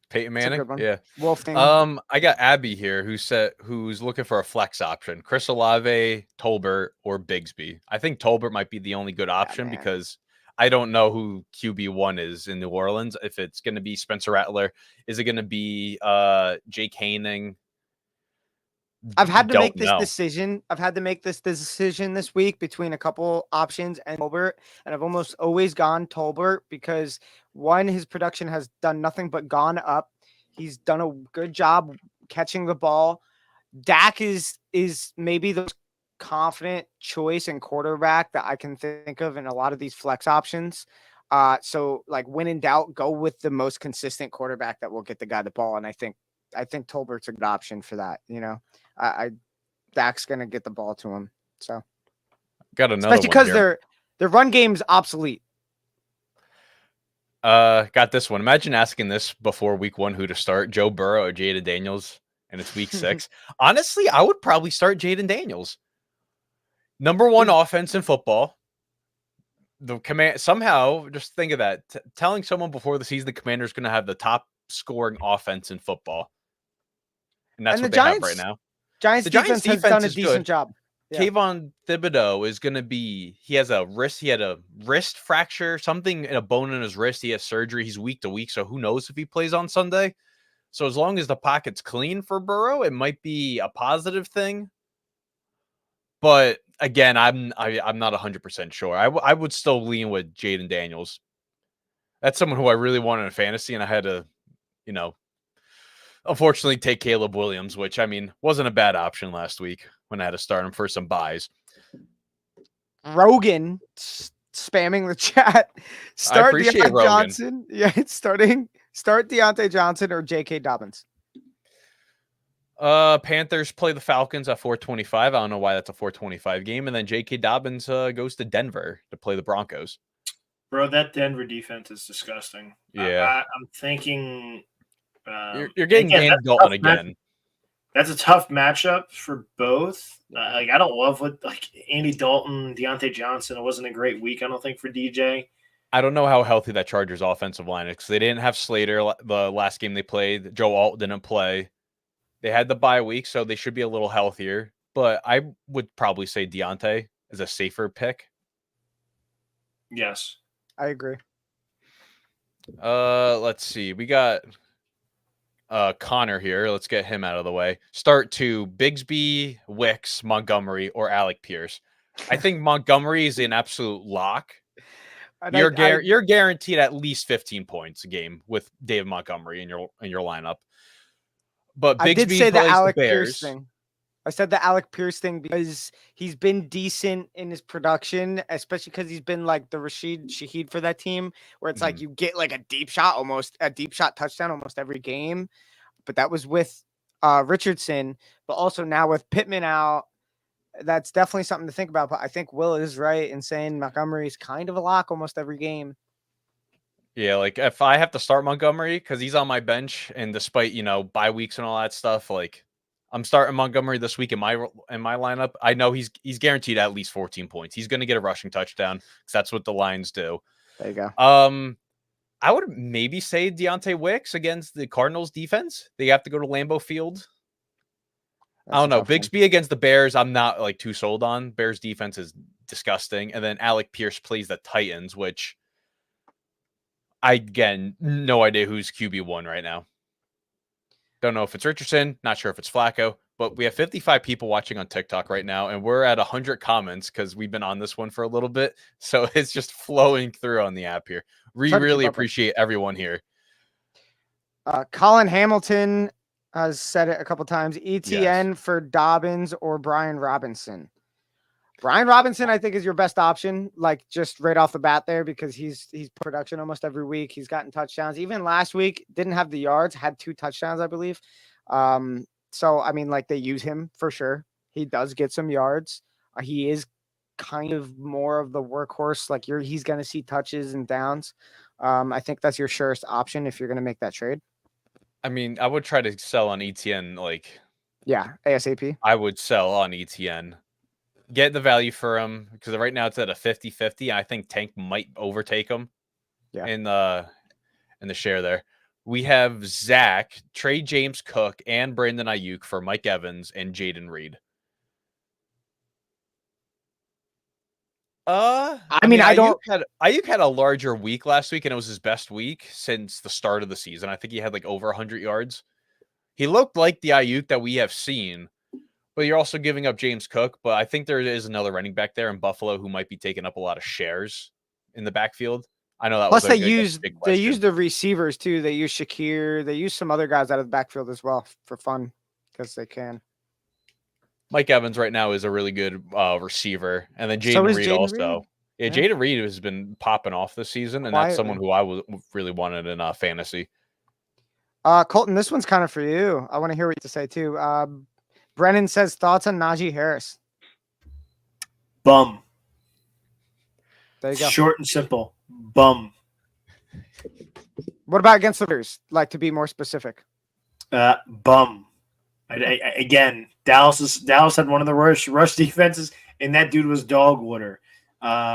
Peyton That's a Manning. good one. Yeah. Wolfing. I got Abby here who's looking for a flex option. Chris Olave, Tolbert, or Bigsby. I think Tolbert might be the only good option man. because I don't know who QB1 is in New Orleans. If it's going to be Spencer Rattler, is it going to be Jake Haining? I've had to Don't make this know. decision. I've had to make this decision this week between a couple options and Tolbert, and I've almost always gone Tolbert because one, his production has done nothing but gone up. He's done a good job catching the ball. Dak is maybe the most confident choice and quarterback that I can think of in a lot of these flex options. So like when in doubt, go with the most consistent quarterback that will get the guy the ball. And I think Tolbert's a good option for that. You know, Dak's gonna get the ball to him. So Got another especially one because here. their run game's obsolete. Got this one. Imagine asking this before week 1 who to start, Joe Burrow or Jaden Daniels, and it's week 6. Honestly, I would probably start Jaden Daniels. Number 1 offense in football. The command somehow, just think of that. Telling someone before the season the Commander's going to have the top scoring offense in football. And that's And what the they have right now. Giants The Giants defense has done a is decent good. job. Yeah. Kayvon Thibodeau is going to be, he had a wrist fracture, something in a bone in his wrist. He has surgery. He's week to week. So who knows if he plays on Sunday. So as long as the pocket's clean for Burrow, it might be a positive thing. But again, I'm not 100% sure. I would still lean with Jaden Daniels. That's someone who I really wanted in fantasy, and I had to, unfortunately take Caleb Williams, which, I mean, wasn't a bad option last week when I had to start him for some buys. Rogan spamming the chat. I appreciate Rogan. Johnson. Yeah, it's start Deontay Johnson or J.K. Dobbins. Panthers play the Falcons at 4:25. I don't know why that's a 4:25 game. And then J.K. Dobbins goes to Denver to play the Broncos. Bro, that Denver defense is disgusting. Yeah. I'm thinking you're getting Andy Dalton again. That's a tough matchup for both. I don't love what Andy Dalton, Deontay Johnson. It wasn't a great week, I don't think, for DJ. I don't know how healthy that Chargers offensive line is because they didn't have Slater the last game they played. Joe Alt didn't play. They had the bye week, so they should be a little healthier. But I would probably say Deontay is a safer pick. Yes. I agree. Let's see. We got Connor here. Let's get him out of the way. Start to Bigsby, Wicks, Montgomery, or Alec Pierce. I think Montgomery is an absolute lock. You're guaranteed at least 15 points a game with Dave Montgomery in your lineup. But Bigsby I did say the Alec Bears. Pierce thing. I said the Alec Pierce thing because he's been decent in his production, especially because he's been like the Rashid Shaheed for that team, where it's like you get like a deep shot touchdown almost every game. But that was with Richardson, but also now with Pittman out, that's definitely something to think about. But I think Will is right in saying Montgomery is kind of a lock almost every game. Yeah, like if I have to start Montgomery because he's on my bench, and despite bye weeks and all that stuff, like I'm starting Montgomery this week in my lineup. I know he's guaranteed at least 14 points. He's going to get a rushing touchdown because that's what the Lions do. There you go. I would maybe say Deontay Wicks against the Cardinals defense. They have to go to Lambeau Field. I don't know. Bigsby against the Bears, I'm not like too sold on. Bears defense is disgusting. And then Alec Pierce plays the Titans, which again, no idea who's QB1 right now. Don't know if it's Richardson. Not sure if it's Flacco. But we have 55 people watching on TikTok right now, and we're at 100 comments because we've been on this one for a little bit. So it's just flowing through on the app here. We really appreciate everyone here. Colin Hamilton has said it a couple times. ETN for Dobbins or Brian Robinson. Brian Robinson, I think, is your best option, like just right off the bat there, because he's production almost every week. He's gotten touchdowns. Even last week, didn't have the yards, had 2 touchdowns, I believe. So, I mean, like they use him for sure. He does get some yards. He is kind of more of the workhorse. Like he's going to see touches and downs. I think that's your surest option if you're going to make that trade. I mean, I would try to sell on ETN. ASAP. I would sell on ETN. Get the value for him because right now it's at a 50-50. I think Tank might overtake him. in the share there. We have Zach, Trey James Cook, and Brandon Ayuk for Mike Evans and Jaden Reed. I mean, Ayuk had a larger week last week, and it was his best week since the start of the season. I think he had like over 100 yards. He looked like the Ayuk that we have seen, but you're also giving up James Cook. But I think there is another running back there in Buffalo who might be taking up a lot of shares in the backfield. I know that Plus was they use the receivers too. They use Shakir. They use some other guys out of the backfield as well for fun because they can. Mike Evans right now is a really good receiver, and then So Jaden is Reed Jaden also. Reed. Yeah, Yeah. Jaden Reed has been popping off this season, and that's someone who I really wanted in fantasy. Colton, this one's kind of for you. I want to hear what you have to say too. Brennan says thoughts on Najee Harris. Bum. There you go. Short and simple. Bum. What about against the Raiders? Like to be more specific. Bum. Again, Dallas had one of the worst rush defenses, and that dude was dog water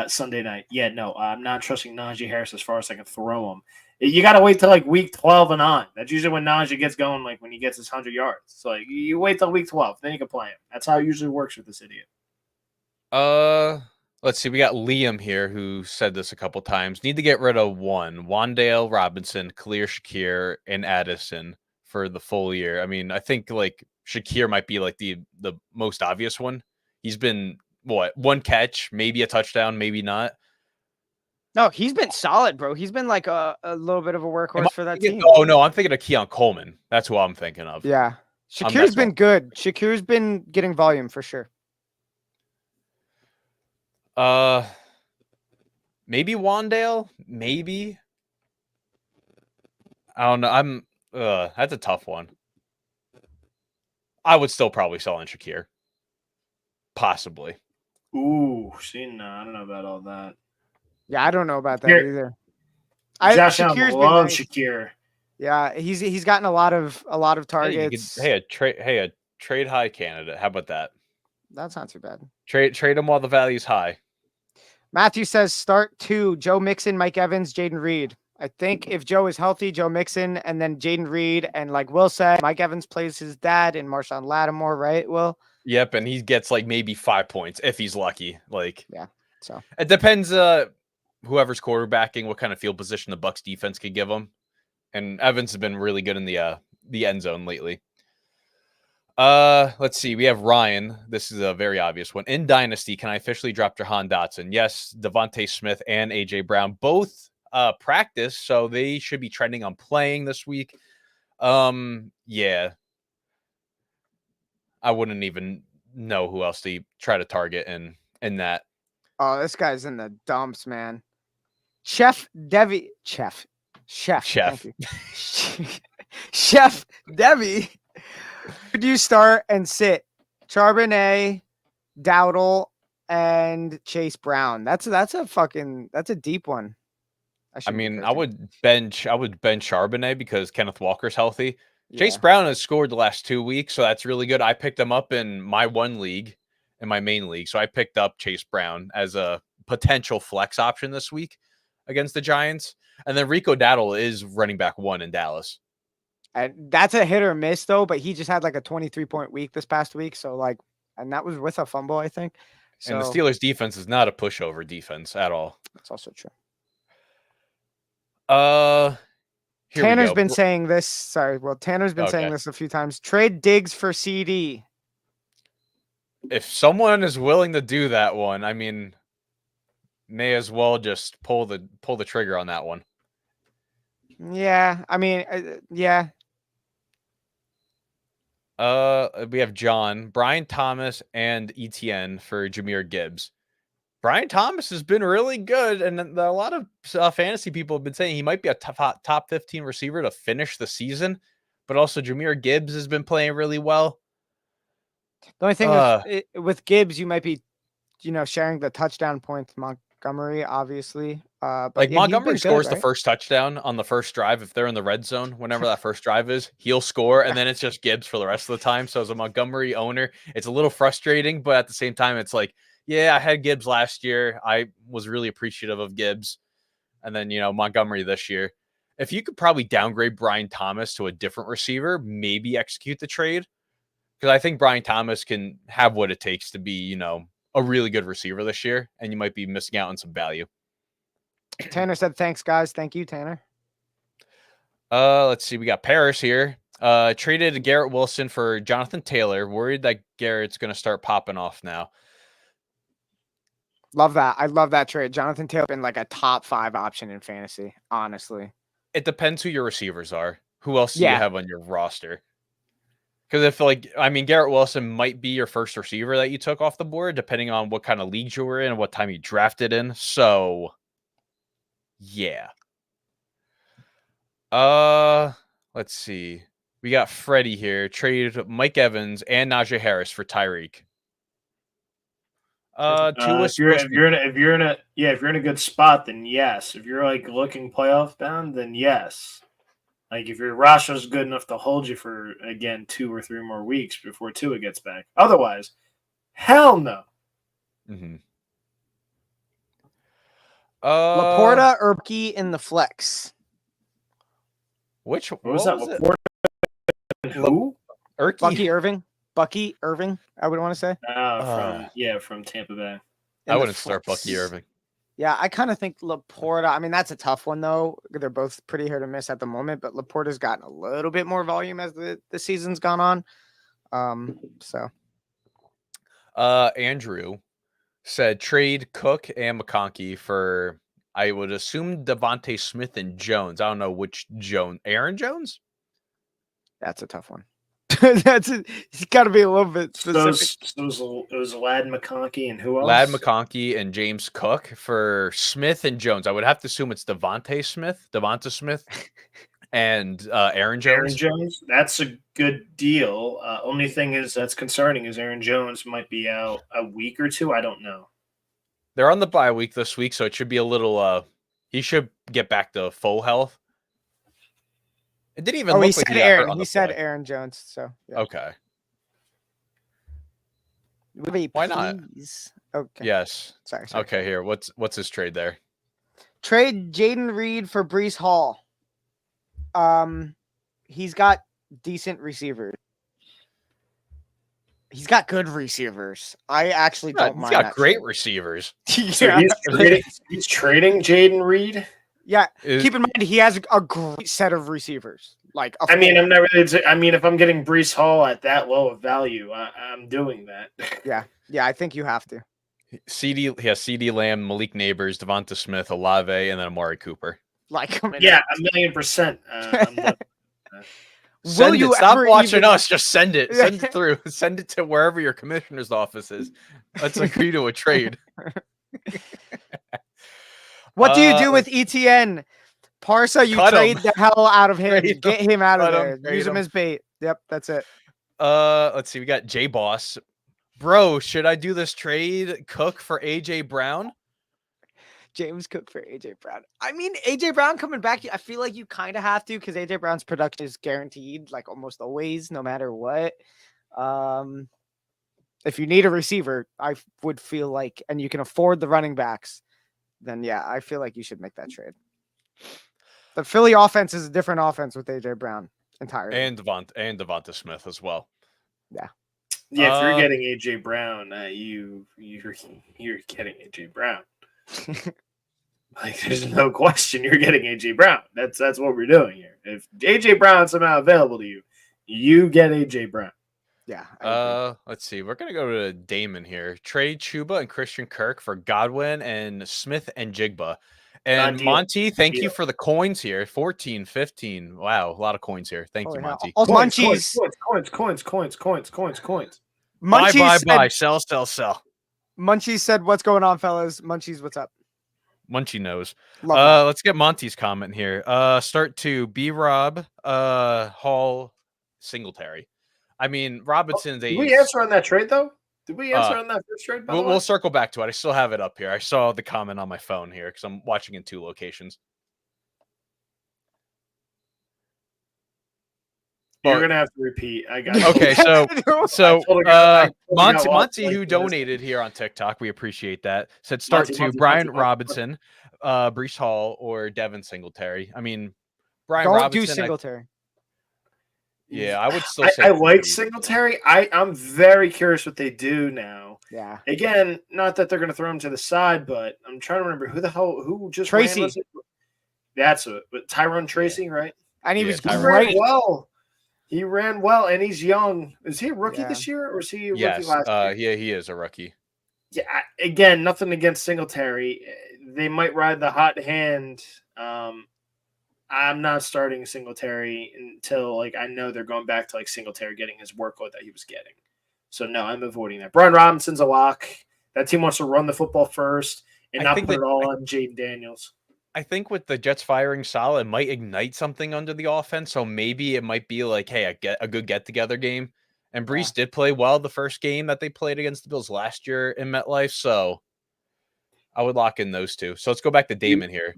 Sunday night. Yeah, no, I'm not trusting Najee Harris as far as I can throw him. You got to wait till like week 12 and on. That's usually when Najee gets going, like when he gets his 100 yards. So like you wait till week 12, then you can play him. That's how it usually works with this idiot. Let's see. We got Liam here who said this a couple times. Need to get rid of one. Wan'Dale Robinson, Khalil Shakir, and Addison for the full year. I mean, I think like Shakir might be like the most obvious one. He's been one catch, maybe a touchdown, maybe not. No, he's been solid, bro. He's been like a little bit of a workhorse for that team. Oh no, I'm thinking of Keon Coleman. That's who I'm thinking of. Yeah, Shakir's been good. Shakir's been getting volume for sure. Maybe Wan'Dale, maybe. I don't know. That's a tough one. I would still probably sell in Shakir. Possibly. Ooh, see, no, I don't know about all that. Yeah, I don't know about that either. Josh Allen loves Shakir. Yeah, he's gotten a lot of targets. A trade high candidate. How about that? That's not too bad. Trade him while the value's high. Matthew says start 2, Joe Mixon, Mike Evans, Jaden Reed. I think if Joe is healthy, Joe Mixon, and then Jaden Reed, and like Will said, Mike Evans plays his dad and Marshawn Lattimore, right, Will? Yep, and he gets like maybe 5 points if he's lucky. Like, yeah, so it depends. Whoever's quarterbacking, what kind of field position the Bucs defense could give him, and Evans has been really good in the end zone lately. Let's see. We have Ryan. This is a very obvious one. In Dynasty, can I officially drop Jahan Dotson? Yes, Devontae Smith and AJ Brown both practice, so they should be trending on playing this week. Yeah. I wouldn't even know who else to try to target in that. Oh, this guy's in the dumps, man. Chef. Thank you. Chef Debbie. Could you start and sit Charbonnet, Dowdle, and Chase Brown? That's a deep one. I mean, I would bench Charbonnet because Kenneth Walker's healthy. Yeah. Chase Brown has scored the last 2 weeks, so that's really good. I picked him up in my one league, in my main league. So I picked up Chase Brown as a potential flex option this week against the Giants. And then Rico Dowdle is running back 1 in Dallas. And that's a hit or miss though, but he just had like a 23-point week this past week. So like, and that was with a fumble, I think. So, and the Steelers defense is not a pushover defense at all. That's also true. Tanner's been saying this. Sorry. Well, Tanner's been saying this a few times. Trade Diggs for CD. If someone is willing to do that one, I mean, may as well just pull the trigger on that one. Yeah. I mean, yeah. We have John, Brian Thomas, and ETN for Jahmyr Gibbs. Brian Thomas has been really good, and a lot of fantasy people have been saying he might be a top 15 receiver to finish the season, but also Jahmyr Gibbs has been playing really well. The only thing with Gibbs, you might be, sharing the touchdown points. Montgomery, obviously. But like Montgomery scores the first touchdown on the first drive. If they're in the red zone, whenever that first drive is, he'll score, and then it's just Gibbs for the rest of the time. So as a Montgomery owner, it's a little frustrating, but at the same time, it's like, yeah, I had Gibbs last year. I was really appreciative of Gibbs. and then Montgomery this year. If you could probably downgrade Brian Thomas to a different receiver, maybe execute the trade, because I think Brian Thomas can have what it takes to be a really good receiver this year, and you might be missing out on some value. Tanner said, "Thanks, guys." Thank you, Tanner. Let's see. We got Paris here. Traded Garrett Wilson for Jonathan Taylor. Worried that Garrett's going to start popping off now. Love that. I love that trade. Jonathan Taylor been like a top 5 option in fantasy, honestly. It depends who your receivers are. Who else do you Yeah. have on your roster? Because Garrett Wilson might be your first receiver that you took off the board, depending on what kind of leagues you were in and what time you drafted in. So, yeah. Let's see. We got Freddie here. Traded Mike Evans and Najee Harris for Tyreek. If you're in a good spot, then yes. If you're like looking playoff bound, then yes. Like if your roster is good enough to hold you for again 2 or 3 more weeks before Tua gets back. Otherwise, hell no. Mm-hmm. Laporta or Bucky in the flex. What was that? Laporta? Who? Bucky Irving, I would want to say. From Tampa Bay. I wouldn't start Bucky Irving. Yeah, I kind of think Laporta. I mean, that's a tough one though. They're both pretty hit or miss at the moment, but Laporta's gotten a little bit more volume as the season's gone on. Andrew said trade Cook and McConkey for, I would assume, Devontae Smith and Jones. I don't know which Jones. Aaron Jones? That's a tough one. It's got to be a little bit specific. It was Ladd McConkey and who else? Ladd McConkey and James Cook for Smith and Jones. I would have to assume it's Devonta Smith, and Aaron Jones. Aaron Jones. That's a good deal. Only thing that's concerning is Aaron Jones might be out a week or 2. I don't know. They're on the bye week this week, so it should be a little. He should get back to full health. It didn't even look he like said Aaron. He said Aaron Jones. So yeah. Okay. Why not? Okay. Yes. Sorry. Okay. Here. What's his trade there? Trade Jaden Reed for Breece Hall. He's got decent receivers. He's got good receivers. I actually don't mind. He's got great receivers. So he's trading Jaden Reed. Yeah, keep in mind he has a great set of receivers. I'm not really. If I'm getting Breece Hall at that low of value, I'm doing that. Yeah, I think you have to. CD Lamb, Malik Neighbors, Devonta Smith, Olave, and then Amari Cooper. Yeah, 1,000,000%. Stop watching us. Just send it. Send it through. Send it to wherever your commissioner's office is. Let's agree to a trade. What do you do with ETN? Parsa, you trade the hell out of him. Get him out of there. Use him as bait. Yep, that's it. Let's see. We got J Boss. Bro, should I do this trade? Cook for AJ Brown? James Cook for AJ Brown. I mean, AJ Brown coming back, I feel like you kind of have to, because AJ Brown's production is guaranteed, like almost always, no matter what. If you need a receiver, I would feel like, and you can afford the running backs, then yeah, I feel like you should make that trade. The Philly offense is a different offense with AJ Brown entirely, and Devonta Smith as well. Yeah. Yeah, if you're getting AJ Brown, you're getting AJ Brown. There's no question you're getting AJ Brown. That's what we're doing here. If AJ Brown's somehow available to you, you get AJ Brown. Yeah. Let's see. We're gonna go to Damon here. Trade Chuba and Christian Kirk for Godwin and Smith and Jigba. And Monty, thank you for the coins here. 14, 15. Wow, a lot of coins here. Thank you, Monty. Munchies. Coins. Buy. Sell. Munchies said, "What's going on, fellas?" Munchies, what's up? Munchie knows. Let's get Monty's comment here. Start to B-Rob, Hall, Singletary. I mean, Robinson's Did we answer on that trade, though? Did we answer on that first trade? We'll circle back to it. I still have it up here. I saw the comment on my phone here because I'm watching in 2 locations. You're But- gonna have to repeat. I got Okay, so I totally got lost Monty, like who this. donated here on TikTok, we appreciate that. Said start Monty, to Monty, Brian Monty, Monty. Robinson, Brees Hall, or Devin Singletary. I mean, Brian Don't Robinson. do Singletary. I would still say I like Brees. Singletary. I'm very curious what they do now. Yeah. Again, not that they're going to throw him to the side, but I'm trying to remember who just Tracy. ran, was it? That's it. But Tyrone Tracy, right? And he Yeah, was He Tyrone. ran great. well. He ran well, and he's young. Is he a rookie Yeah. this year, or is he a rookie Yes, last year? yeah, he is a rookie. Yeah. Again, nothing against Singletary. They might ride the hot hand. I'm not starting Singletary until I know they're going back to Singletary getting his workload that he was getting. So no, I'm avoiding that. Brian Robinson's a lock. That team wants to run the football first and not put it all on Jaden Daniels. I think with the Jets firing Saleh, it might ignite something under the offense. So maybe it might be hey, a good get together game. And Brees did play well the first game that they played against the Bills last year in MetLife. So I would lock in those two. So let's go back to Damon here.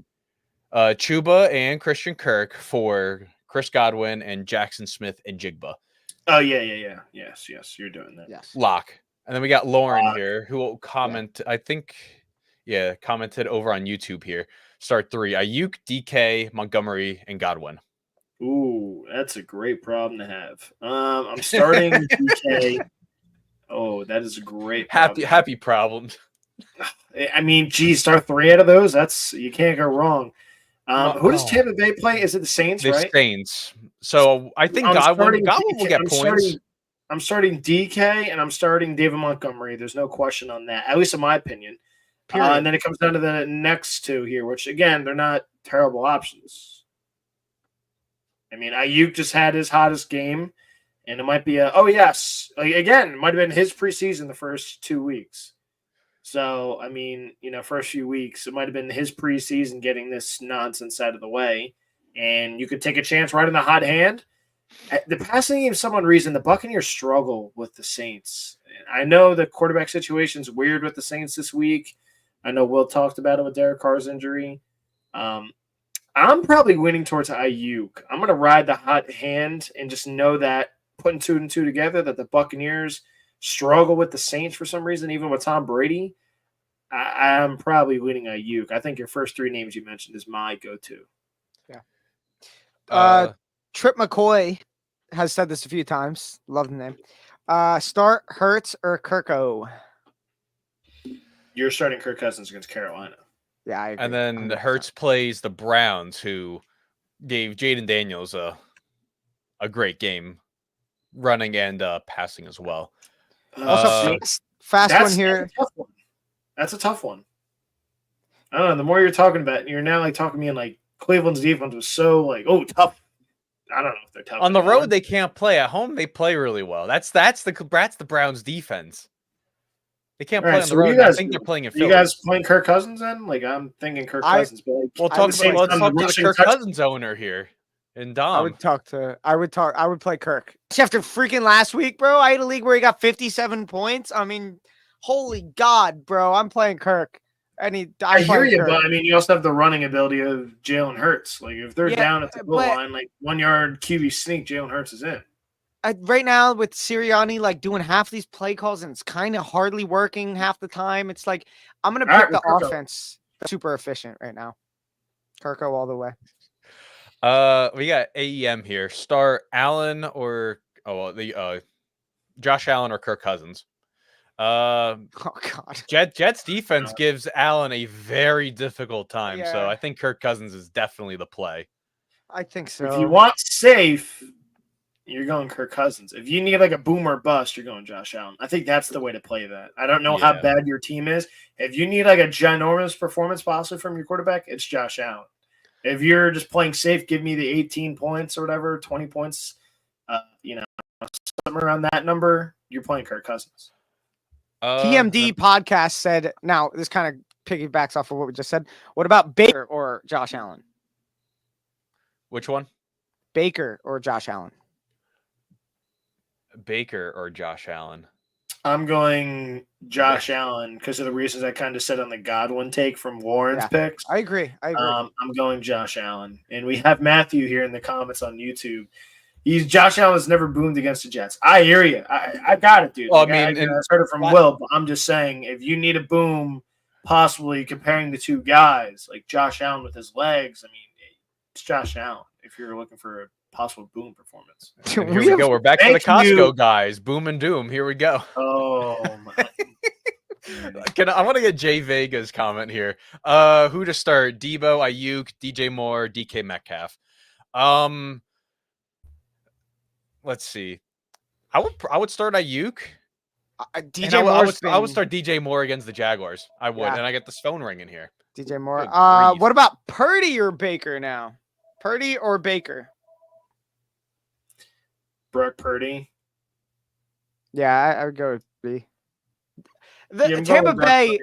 Chuba and Christian Kirk for Chris Godwin and Jackson Smith and Jigba. Oh, yeah. Yes, you're doing that. Yes. Lock. And then we got Lauren here who will comment, I think, commented over on YouTube here. Start 3. Ayuk, DK, Montgomery, and Godwin. Ooh, that's a great problem to have. I'm starting DK. Oh, that is a great problem. Happy problems. I mean, geez, start 3 out of those. You can't go wrong. Who does Tampa Bay play? Is it the Saints, right? The Saints. So I think Godwin will get points. I'm starting DK and I'm starting David Montgomery. There's no question on that, at least in my opinion. And then it comes down to the next 2 here, which, again, they're not terrible options. I mean, Ayuk just had his hottest game, and it might be again, it might have been his preseason the first 2 weeks. So, I mean, first few weeks, it might have been his preseason getting this nonsense out of the way, and you could take a chance right in the hot hand. The passing game, for some reason, the Buccaneers struggle with the Saints. I know the quarterback situation's weird with the Saints this week. I know Will talked about it with Derek Carr's injury. I'm probably winning towards Ayuk. I'm going to ride the hot hand and just know that putting 2 and 2 together, that the Buccaneers struggle with the Saints for some reason, even with Tom Brady. I'm probably winning Ayuk. I think your first 3 names you mentioned is my go-to. Yeah. Trip McCoy has said this a few times. Love the name. Start Hurts or Kirko. You're starting Kirk Cousins against Carolina. Yeah, I agree. And then 100%. Hurts plays the Browns, who gave Jaden Daniels a great game, running and passing as well. Also, fast one here. That's a tough one. I don't know. The more you're talking about it, you're now talking to me and Cleveland's defense was so tough. I don't know if they're tough. On the road, they can't play. At home, they play really well. That's the Browns' defense. They can't play on the road. I think they're playing in Philly. You guys playing Kirk Cousins then? I'm thinking Kirk Cousins. But let's talk to the Kirk Cousins owner here. And Dom. I would play Kirk. After freaking last week, bro, I had a league where he got 57 points. I mean, holy God, bro. I'm playing Kirk. I hear you, but I mean, you also have the running ability of Jalen Hurts. If they're down at the goal line, 1 yard QB sneak, Jalen Hurts is in. Right now with Sirianni doing half these play calls and it's kind of hardly working half the time. It's I'm gonna pick the offense super efficient right now. Kirko all the way. We got AEM here. Start Allen or Josh Allen or Kirk Cousins. Oh God. Jets defense gives Allen a very difficult time. Yeah. So I think Kirk Cousins is definitely the play. I think so. If you want safe, you're going Kirk Cousins. If you need a boomer bust, you're going Josh Allen. I think that's the way to play that. I don't know how bad your team is. If you need a ginormous performance possibly from your quarterback, it's Josh Allen. If you're just playing safe, give me the 18 points or whatever, 20 points, somewhere around that number, you're playing Kirk Cousins. TMD podcast said, now this kind of piggybacks off of what we just said. What about Baker or Josh Allen? Which one? Baker or Josh Allen? Baker or Josh Allen? I'm going Josh Allen because of the reasons I kind of said on the Godwin take from Warren's picks. I agree. I'm going Josh Allen. And we have Matthew here in the comments on YouTube. Josh Allen has never boomed against the Jets. I hear you. I got it, dude. Well, I Like, mean, I and heard it from Will, but I'm just saying if you need a boom, possibly comparing the two guys, like Josh Allen with his legs, I mean, it's Josh Allen if you're looking for a possible boom performance. and here we go. We're back to the Thank Costco you. guys. Boom and doom. Here we go. Oh my. I want to get Jay Vega's comment here. Who to start? Debo, Ayuk, DJ Moore, DK Metcalf. Let's see. I would start Ayuk. DJ I would Moore's start DJ Moore against the Jaguars. I would, Yeah. and I get this phone ringing here. DJ Moore. Good grief. What about Purdy or Baker now? Purdy or Baker? Brock Purdy. Yeah, I would go with B. Yeah, I'm Tampa going Brock Bay,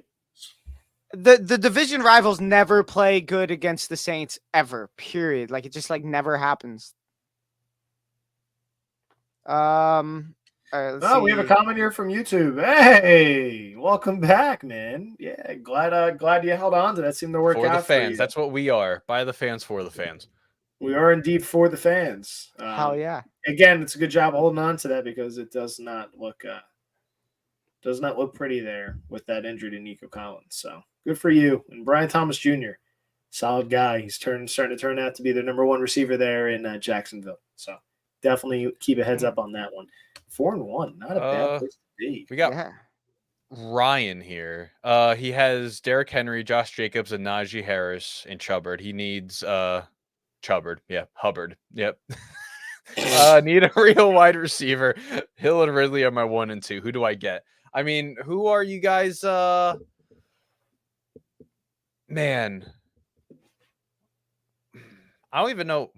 Purdy. the division rivals never play good against the Saints ever. Period. Like it just like never happens. All right, let's Oh, we have a see. comment here from YouTube. Hey, welcome back, man. Yeah, glad you held on to that. Seemed to work For out the fans. for you. That's what we are. By the fans, for the fans. We are indeed for the fans. Hell yeah. Again, it's a good job holding on to that because it does not look pretty there with that injury to Nico Collins. So good for you. And Brian Thomas Jr., solid guy. He's starting to turn out to be the number one receiver there in Jacksonville. So definitely keep a heads up on that one. 4-1, not a bad place to be. We got Yeah. Ryan here. He has Derrick Henry, Josh Jacobs, and Najee Harris and Chubbard. He needs Chubbard. Yeah, Hubbard. Yep. Need a real wide receiver. Hill and Ridley are my 1 and 2. Who do I get? I mean, who are you guys? Man, I don't even know.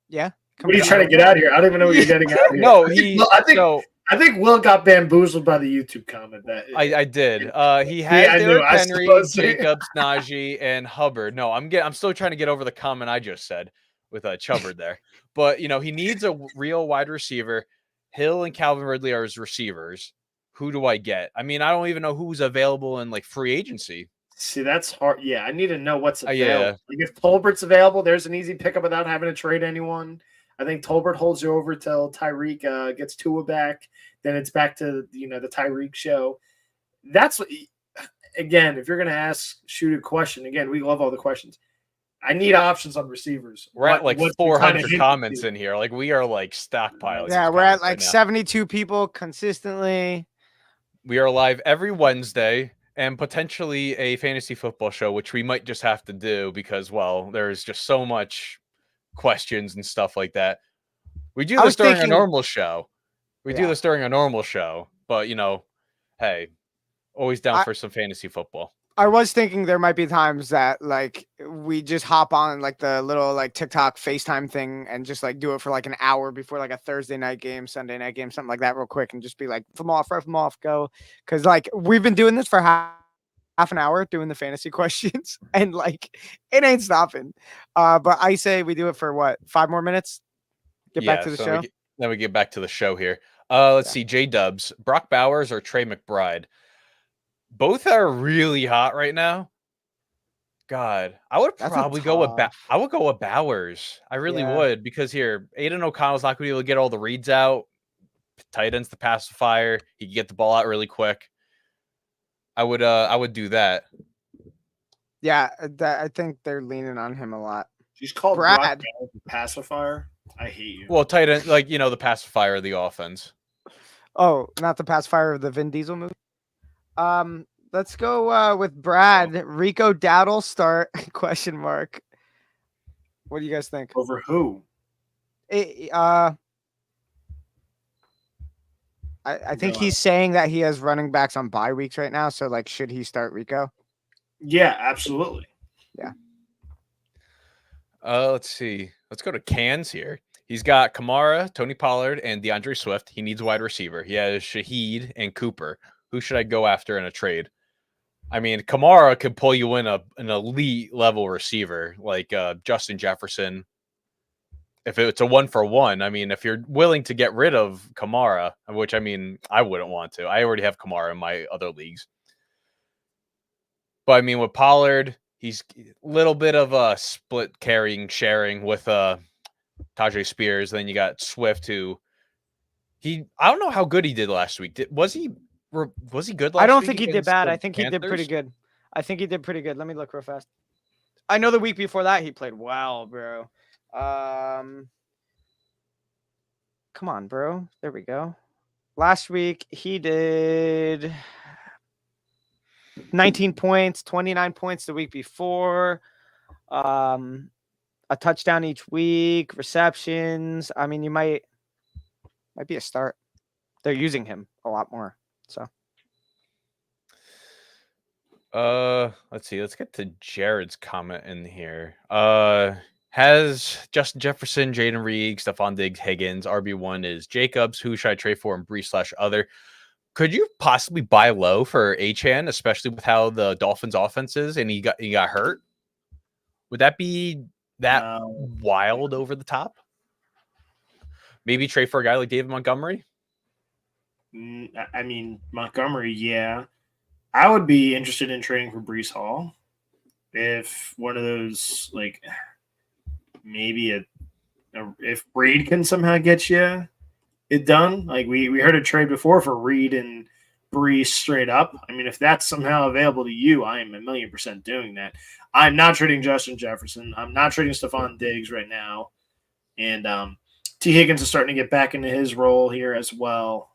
Yeah. What are you trying to get out of here? I don't even know what you're getting out of here. No, I think Will got bamboozled by the YouTube comment. I did. He has I knew. Derrick I Henry, suppose. Jacobs, Najee, and Hubbard. No, I'm still trying to get over the comment I just said with Chubbard there. But he needs a real wide receiver. Hill and Calvin Ridley are his receivers. Who do I get? I mean, I don't even know who's available in like free agency. See, that's hard. Yeah, I need to know what's available. Yeah. Like if Tolbert's available, there's an easy pickup without having to trade anyone. I think Tolbert holds you over till Tyreek gets Tua back. Then it's back to the Tyreek show. That's what. Again, if you're gonna shoot a question, again, we love all the questions. I need options on receivers. We're at like 400 kinda comments in here. Like we are like stockpiling. Yeah, these we're at comments like right now. 72 people consistently. We are live every Wednesday and potentially a fantasy football show, which we might just have to do because, well, there's just so much questions and stuff like that. We do this during a normal show. We do this during a normal show, but hey, always down for some fantasy football. I was thinking there might be times that like we just hop on like the little like TikTok FaceTime thing and just like do it for like an hour before like a Thursday night game, Sunday night game, something like that real quick and just be like, from off, go. Cause like we've been doing this for half an hour doing the fantasy questions and like it ain't stopping. But I say we do it for what, 5 more minutes? Get back to the show. Then we get back to the show here. Let's see, J Dubs, Brock Bowers or Trey McBride. Both are really hot right now. God, I would probably go with Bowers. I really would because here, Aiden O'Connell's not going to be able to get all the reads out. Tight end's the pacifier. He can get the ball out really quick. I would do that. Yeah, I think they're leaning on him a lot. She's called Brad pacifier. I hate you. Well, tight end, like the pacifier of the offense. Oh, not the pacifier of the Vin Diesel movie. Let's go with Brad. Rico Dowdle start ? What do you guys think? Over who? I think he's saying that he has running backs on bye weeks right now. So like, should he start Rico? Yeah, absolutely. Yeah. Let's see. Let's go to Cans here. He's got Kamara, Tony Pollard, and DeAndre Swift. He needs a wide receiver. He has Shaheed and Cooper. Who should I go after in a trade? I mean, Kamara could pull you in an elite level receiver like Justin Jefferson. If it's a 1-for-1, I mean, if you're willing to get rid of Kamara, which I mean, I wouldn't want to. I already have Kamara in my other leagues. But I mean, with Pollard, he's a little bit of a split sharing with Tajay Spears. Then you got Swift, who I don't know how good he did last week. Was he good last week? I don't think he did against bad. the I think he did pretty Panthers? good. I think he did pretty good. Let me look real fast. I know the week before that he played well, bro. Come on, bro. There we go. Last week he did 19 points, 29 points the week before. A touchdown each week, receptions. I mean, you might be a start. They're using him a lot more. So let's see. Let's get to Jared's comment in here. Has Justin Jefferson, Jaden Reed, Stephon Diggs, Higgins, RB1 is Jacobs. Who should I trade for in Bree/other? Could you possibly buy low for Achane, especially with how the Dolphins offense is and he got hurt? Would that be that wild over the top? Maybe trade for a guy like David Montgomery? I mean, Montgomery, yeah. I would be interested in trading for Breece Hall. If one of those, like, maybe if Reed can somehow get you it done. Like, we heard a trade before for Reed and Breece straight up. I mean, if that's somehow available to you, I am 1,000,000% doing that. I'm not trading Justin Jefferson. I'm not trading Stephon Diggs right now. And T. Higgins is starting to get back into his role here as well.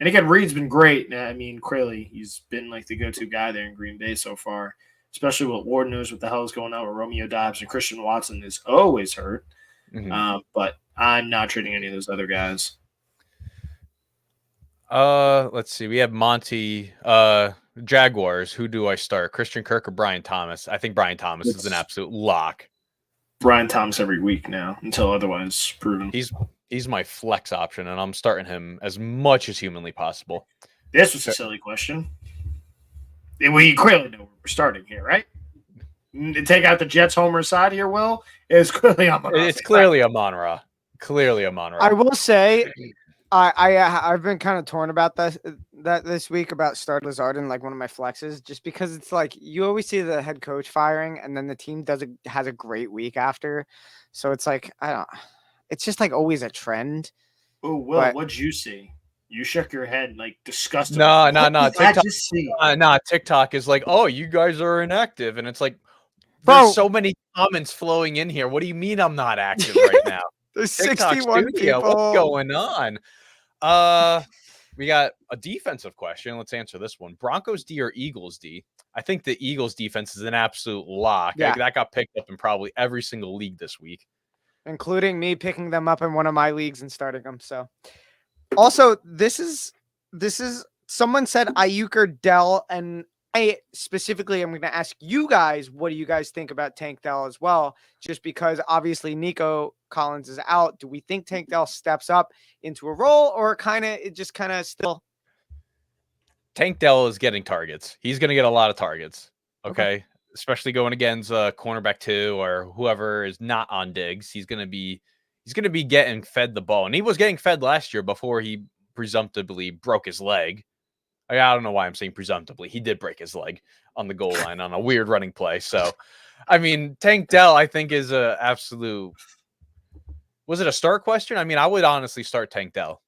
And again, Reed's been great. I mean, Crayley, he's been like the go-to guy there in Green Bay so far, especially what Ward knows what the hell is going on with Romeo Doubs, and Christian Watson is always hurt. Mm-hmm. But I'm not trading any of those other guys. Let's see. We have Monty. Jaguars. Who do I start? Christian Kirk or Brian Thomas? I think Brian Thomas is an absolute lock. Brian Thomas every week now until otherwise proven. He's my flex option, and I'm starting him as much as humanly possible. This was a silly question. We clearly know we're starting here, right? Take out the Jets homer side here, Will. It's clearly Amon-Ra. It's clearly Amon-Ra. Clearly Amon-Ra. I will say, I've been kind of torn about this week about start Lazard in like one of my flexes, just because it's like you always see the head coach firing, and then the team has a great week after. So it's like it's just like always a trend. Oh, Will, what'd you see? You shook your head like disgusted. No. TikTok is like, oh, you guys are inactive, and it's like, there's so many comments flowing in here. What do you mean I'm not active right now? There's TikTok 61 studio, people. what's going on? We got a defensive question. Let's answer this one. Broncos D or Eagles D? I think the Eagles defense is an absolute lock. Yeah. That got picked up in probably every single league this week, including me picking them up in one of my leagues and starting them. So also this is someone said Ayuk or Dell, and I specifically am going to ask you guys, what do you guys think about Tank Dell as well? Just because obviously Nico Collins is out. Do we think Tank Dell steps up into a role, or it just still? Tank Dell is getting targets. He's going to get a lot of targets. Okay. Especially going against cornerback 2 or whoever is not on Diggs. He's going to be getting fed the ball, and he was getting fed last year before he presumptively broke his leg. I don't know why I'm saying presumptively. He did break his leg on the goal line on a weird running play. So, I mean, Tank Dell, I think, is a absolute. Was it a start question? I mean, I would honestly start Tank Dell.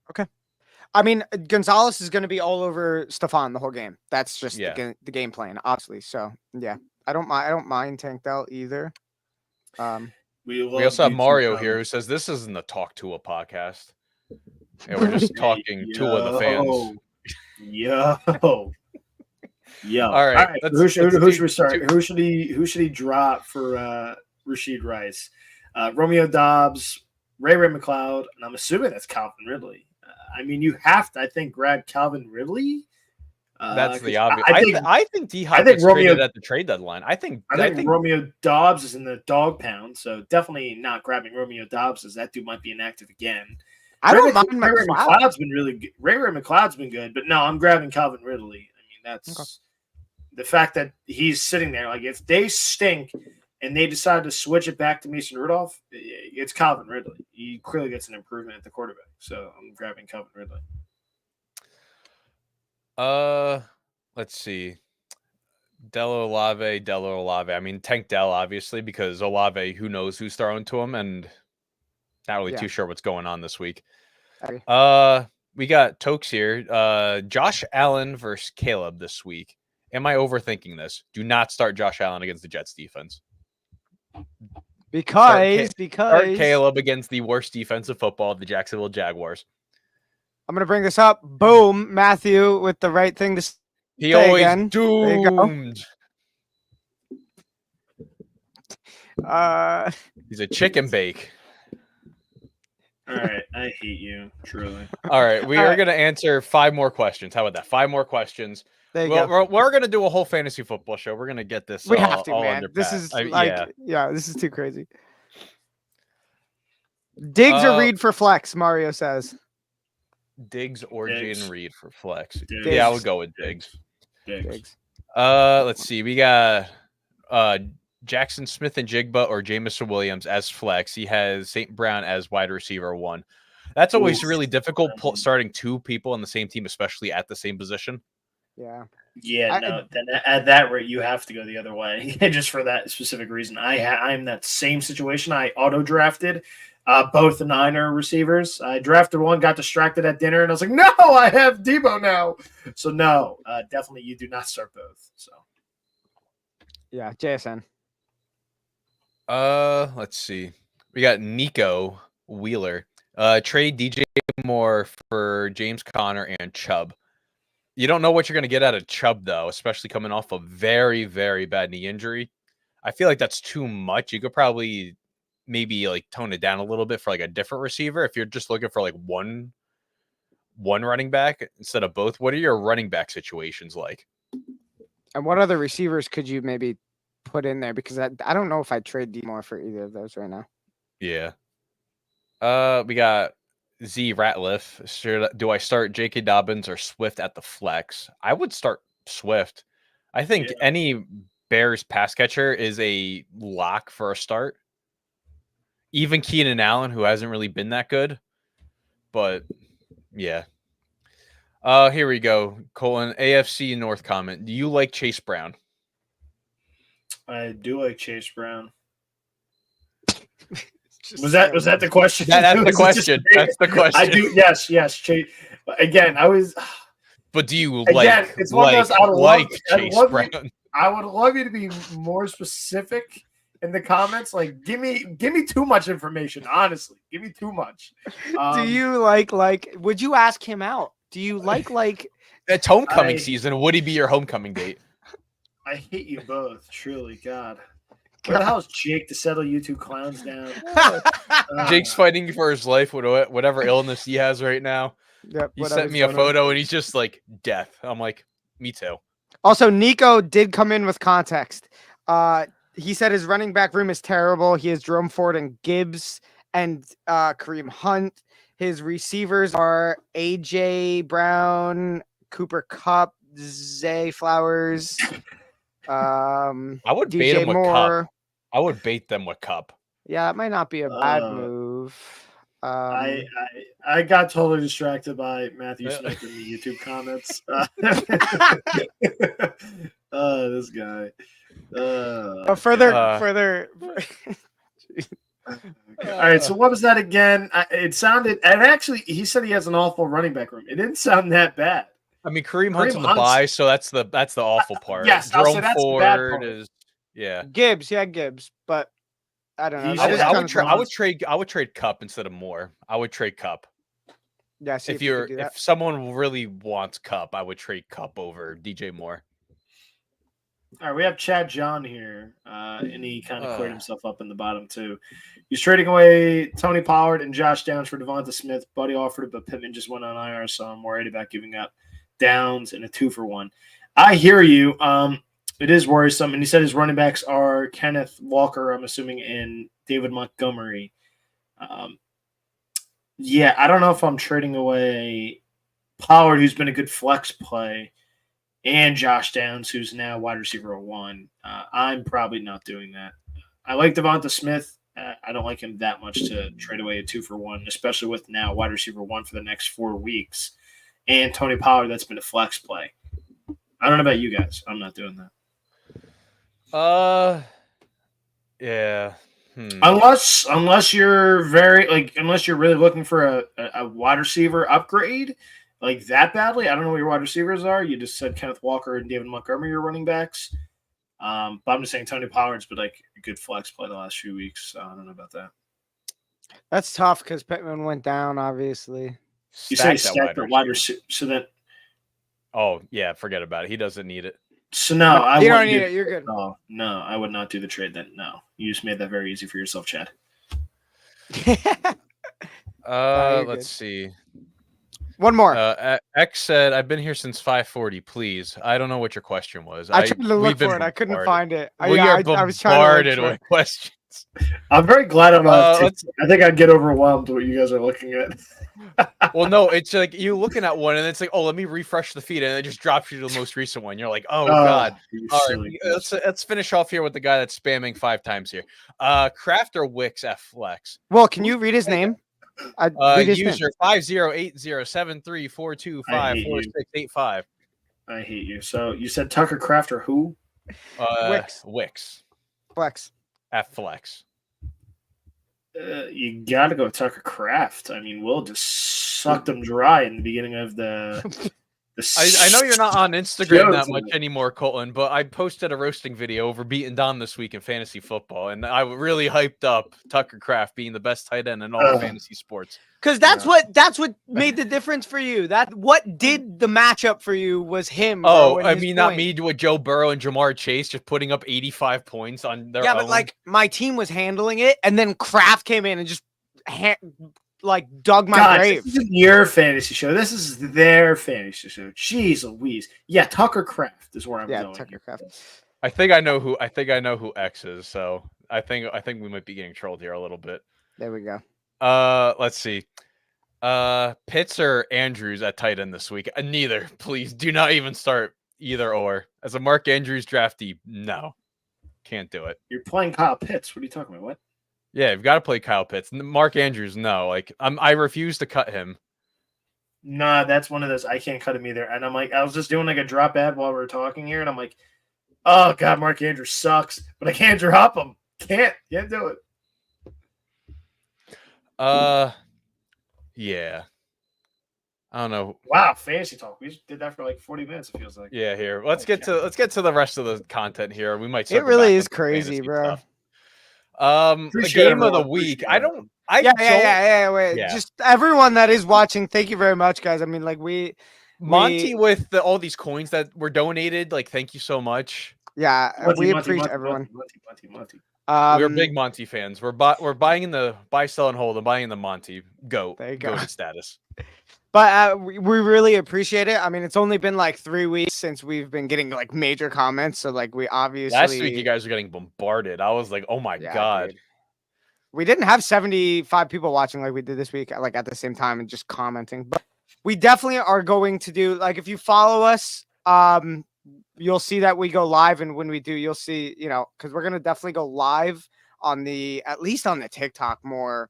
Okay. I mean, Gonzalez is going to be all over Stephon the whole game. That's just the game plan, obviously. So, yeah, I don't mind Tank Dell either. We also have Mario here who says this isn't the Talk Tua podcast. Yeah, we're just talking Tua the fans. Yo. All right. Who should we start? Who should he drop for Rashid Rice? Romeo Doubs, Ray McLeod, and I'm assuming that's Calvin Ridley. I mean, you have to, I think, grab Calvin Ridley. That's the obvious. I think D-Hop gets traded at the trade deadline. I think Romeo Doubs is in the dog pound, so definitely not grabbing Romeo Doubs, as that dude might be inactive again. I don't mind McLeod. McLeod's been really good. Ray McLeod's been good, but no, I'm grabbing Calvin Ridley. I mean, that's the fact that he's sitting there. Like, if they stink and they decide to switch it back to Mason Rudolph, it's Calvin Ridley. He clearly gets an improvement at the quarterback, so I'm grabbing Calvin Ridley. Let's see. Delo Olave. I mean, Tank Dell, obviously, because Olave, who knows who's throwing to him, and not really too sure what's going on this week. We got Tokes here. Josh Allen versus Caleb this week. Am I overthinking this? Do not start Josh Allen against the Jets defense. Because start Caleb against the worst defense of football, the Jacksonville Jaguars. I'm going to bring this up. Boom, Matthew with the right thing to say. He always again. doomed. He's a chicken bake. All right, I hate you, truly. All right, we are going to answer 5 more questions. How about that? 5 more questions. There you go. We're going to do a whole fantasy football show. We're going to get this. We have to, all man. under This pat. is this is too crazy. Diggs or Reed for flex, Mario says. Diggs or Diggs. Jaden Reed for flex. Diggs. Yeah, I would go with Diggs. Diggs. Let's see. We got Jackson Smith and Jigba or Jamison Williams as flex. He has St. Brown as wide receiver 1. That's always really difficult starting 2 people on the same team, especially at the same position. Yeah. Yeah, then at that rate, you have to go the other way, just for that specific reason. I'm that same situation. I auto-drafted both the Niner receivers. I drafted one, got distracted at dinner, and I was like, no, I have Debo now. So, no, definitely you do not start both. So, yeah, JSN. Let's see. We got Nico Wheeler. Trade DJ Moore for James Conner and Chubb. You don't know what you're going to get out of Chubb, though, especially coming off a very, very bad knee injury. I feel like that's too much. You could probably maybe like tone it down a little bit for like a different receiver if you're just looking for like one running back instead of both. What are your running back situations like? And what other receivers could you maybe put in there? Because I don't know if I'd trade D more for either of those right now. Yeah. We got Z Ratliff. Do I start J.K. Dobbins or Swift at the flex? I would start Swift. I think any Bears pass catcher is a lock for a start. Even Keenan Allen, who hasn't really been that good. But, yeah. Here we go. Colin, AFC North comment. Do you like Chase Brown? I do like Chase Brown. Was that the question? That's the question. That's the question. I do. Yes. Chase. Again, I was. But do you it's one of those, Chase Brown? I would love you to be more specific in the comments. Like, give me too much information. Honestly, give me too much. Do you like? Would you ask him out? Do you like? It's homecoming season. Would he be your homecoming date? I hate you both. Truly, God. Where the hell is Jake to settle you 2 clowns down? Jake's fighting for his life with whatever illness he has right now. Yep, he sent me a photo and he's just like, death. I'm like, me too. Also, Nico did come in with context. He said his running back room is terrible. He has Jerome Ford and Gibbs and Kareem Hunt. His receivers are A.J. Brown, Cooper Kupp, Zay Flowers. I would bait DJ him with Moore. Kupp. I would bait them with Kupp. Yeah, that might not be a bad move. I got totally distracted by Matthew Smith in the YouTube comments. This guy. Further. All right, so what was that again? It sounded, and actually, he said he has an awful running back room. It didn't sound that bad. I mean, Kareem Hunt's on the bye, so that's the awful part. Yes, Jerome that's Ford the bad part. is Gibbs, but I don't know. I would trade Kupp instead of Moore. I would trade Kupp. Yeah, if someone really wants Kupp, I would trade Kupp over DJ Moore. All right, we have Chad John here, and he kind of cleared himself up in the bottom too. He's trading away Tony Pollard and Josh Downs for Devonta Smith. Buddy offered it, but Pittman just went on IR, so I'm worried about giving up Downs and a 2-for-1. I hear you. It is worrisome, and he said his running backs are Kenneth Walker, I'm assuming, and David Montgomery. Yeah, I don't know if I'm trading away Pollard, who's been a good flex play, and Josh Downs, who's now wide receiver 1. I'm probably not doing that. I like Devonta Smith. I don't like him that much to trade away a 2-for-1, especially with now wide receiver 1 for the next 4 weeks. And Tony Pollard, that's been a flex play. I don't know about you guys. I'm not doing that. Yeah. Unless you're unless you're really looking for a wide receiver upgrade like that badly. I don't know what your wide receivers are. You just said Kenneth Walker and David Montgomery, your running backs. But I'm just saying Tony Pollard's been like a good flex play the last few weeks. So I don't know about that. That's tough because Pittman went down, obviously. You say Stack that stack the wide receiver, so that. Oh yeah, forget about it. He doesn't need it. So no, I you don't wouldn't need do- it. You're good. No, I would not do the trade. Then no, you just made that very easy for yourself, Chad. you're Let's good. see. One more. X said, "I've been here since 5:40. Please, I don't know what your question was. I tried to we've look been for it. I couldn't bombarded. find it. We are I was trying to look bombarded for with it. questions. I'm very glad I'm not. let's- I think I'd get overwhelmed what you guys are looking at. Well, no, it's like you looking at one, and it's like, oh, let me refresh the feed, and it just drops you to the most recent one. You're like, oh god. You All silly right, bitch. let's finish off here with the guy that's spamming 5 times here. Craft or Wix F Flex. Well, can you read his name? Read his name. User 50807342544685. I hate you. So you said Tucker Craft or who? Wix Flex. F Flex. You got to go with Tucker Craft. I mean, Will just sucked him dry in the beginning of the. I know you're not on Instagram show that much tonight. anymore, Colton, but I posted a roasting video over beating Don this week in fantasy football, and I really hyped up Tucker Craft being the best tight end in all of fantasy sports. Because that's what made the difference for you. That what did the matchup for you was him. Oh, bro, and I his mean, not point. me with Joe Burrow and Jamar Chase just putting up 85 points on their Yeah, own. but like my team was handling it, and then Kraft came in and just dug my Guys, grave. this isn't your fantasy show. This is their fantasy show. Jeez Louise. Yeah, Tucker Craft is where I'm going. Tucker Kraft. I think I know who X is, so I think we might be getting trolled here a little bit. There we go. Let's see. Pitts or Andrews at tight end this week? Neither. Please do not even start either or. As a Mark Andrews draftee, no. Can't do it. You're playing Kyle Pitts. What are you talking about? What? Yeah, you've got to play Kyle Pitts. Mark Andrews, no. Like I refuse to cut him. Nah, that's one of those. I can't cut him either. And I'm like, I was just doing like a drop ad while we were talking here, and I'm like, oh god, Mark Andrews sucks, but I can't drop him. Can't do it. Yeah. I don't know. Wow, fantasy talk. We just did that for like 40 minutes. It feels like. Yeah, here. Let's get to the rest of the content here. We might. It circle really back is on the crazy, fantasy bro. stuff. The Appreciate game of the everyone. week. Appreciate Wait. Yeah. Just everyone that is watching, thank you very much, guys. I mean, like Monty with all these coins that were donated. Like, thank you so much. Yeah, Monty, we Monty, appreciate Monty, everyone. Monty. We're big Monty fans. We're buying in the buy, sell, and hold. I'm buying in the Monty. Go. There you go. Go to status. But we really appreciate it. I mean, it's only been like 3 weeks since we've been getting like major comments. So like we obviously Last week you guys were getting bombarded. I was like, oh my god. Dude. We didn't have 75 people watching like we did this week, like at the same time and just commenting. But we definitely are going to do like if you follow us, you'll see that we go live, and when we do, you'll see, because we're gonna definitely go live on at least on the TikTok more.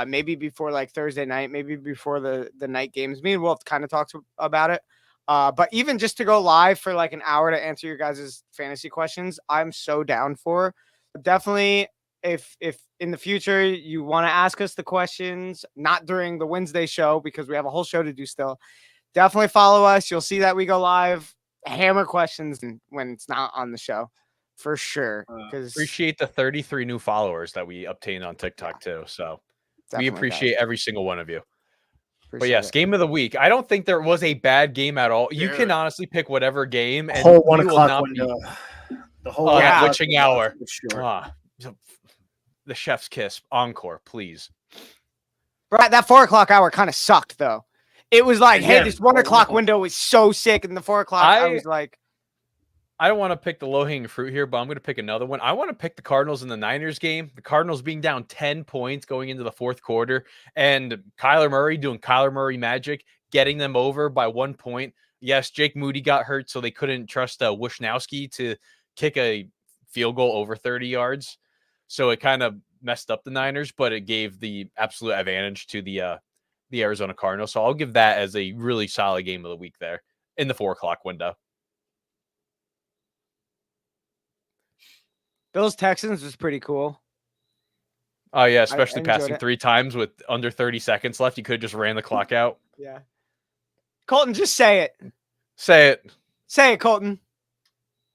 Maybe before like Thursday night, maybe before the night games. Me and Wolf kind of talked about it. But even just to go live for like an hour to answer your guys' fantasy questions, I'm so down for. Definitely, if in the future you want to ask us the questions, not during the Wednesday show because we have a whole show to do still, definitely follow us. You'll see that we go live, hammer questions when it's not on the show. For sure. Appreciate the 33 new followers that we obtained on TikTok too. So we appreciate every single one of you. But yes, game of the week. I don't think there was a bad game at all. You can honestly pick whatever game, and whole 1 o'clock window. The whole witching hour. The chef's kiss encore, please. Right, that 4 o'clock hour kind of sucked though. It was like, Again, hey, this 1 o'clock window is so sick, and the 4 o'clock I was like, I don't want to pick the low-hanging fruit here, but I'm going to pick another one. I want to pick the Cardinals in the Niners game. The Cardinals being down 10 points going into the fourth quarter, and Kyler Murray doing Kyler Murray magic, getting them over by 1 point. Yes, Jake Moody got hurt, so they couldn't trust Wishnowski to kick a field goal over 30 yards. So it kind of messed up the Niners, but it gave the absolute advantage to the Arizona Cardinals. So I'll give that as a really solid game of the week there in the 4 o'clock window. Bills Texans was pretty cool. Oh yeah, especially enjoyed passing it. 3 times with under 30 seconds left. You could have just ran the clock out. Yeah. Colton, just say it. Say it. Say it, Colton.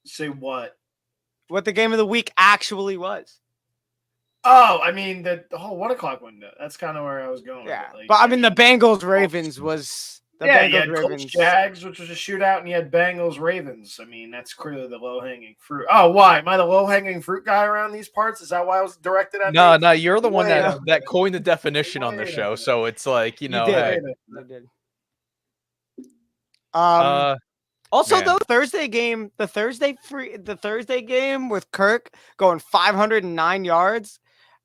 Say what? What the game of the week actually was. Oh, I mean the whole 1 o'clock window. That's kind of where I was going. Yeah. With it. But I mean, the Bengals Ravens was the you Bengals had Ravens. Colts Jags, which was a shootout, and you had Bengals Ravens. I mean, that's clearly the low hanging fruit. Oh, why? Am I the low hanging fruit guy around these parts? Is that why I was directed at me? No, you're the one Wait a that minute. coined the definition on the Wait a show. minute. So it's like, You know, did. hey. You did. Uh, Also, man. though, the Thursday game with Kirk going 509 yards.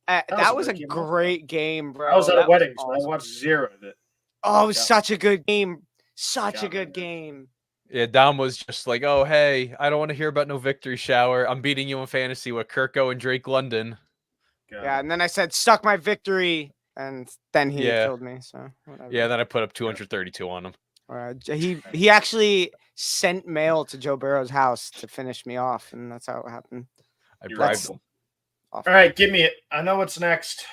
That was a great game, bro. I was at a wedding, so awesome. I watched 0 of it. Oh, it was such a good game. Such a good game. Yeah, Dom was just like, oh, hey, I don't want to hear about no victory shower. I'm beating you in fantasy with Kirko and Drake London. Yeah, and then I said, suck my victory. And then he killed me. So whatever. Yeah, then I put up 232 on him. He actually sent mail to Joe Burrow's house to finish me off, and that's how it happened. I bribed him. All right, give me it. I know what's next.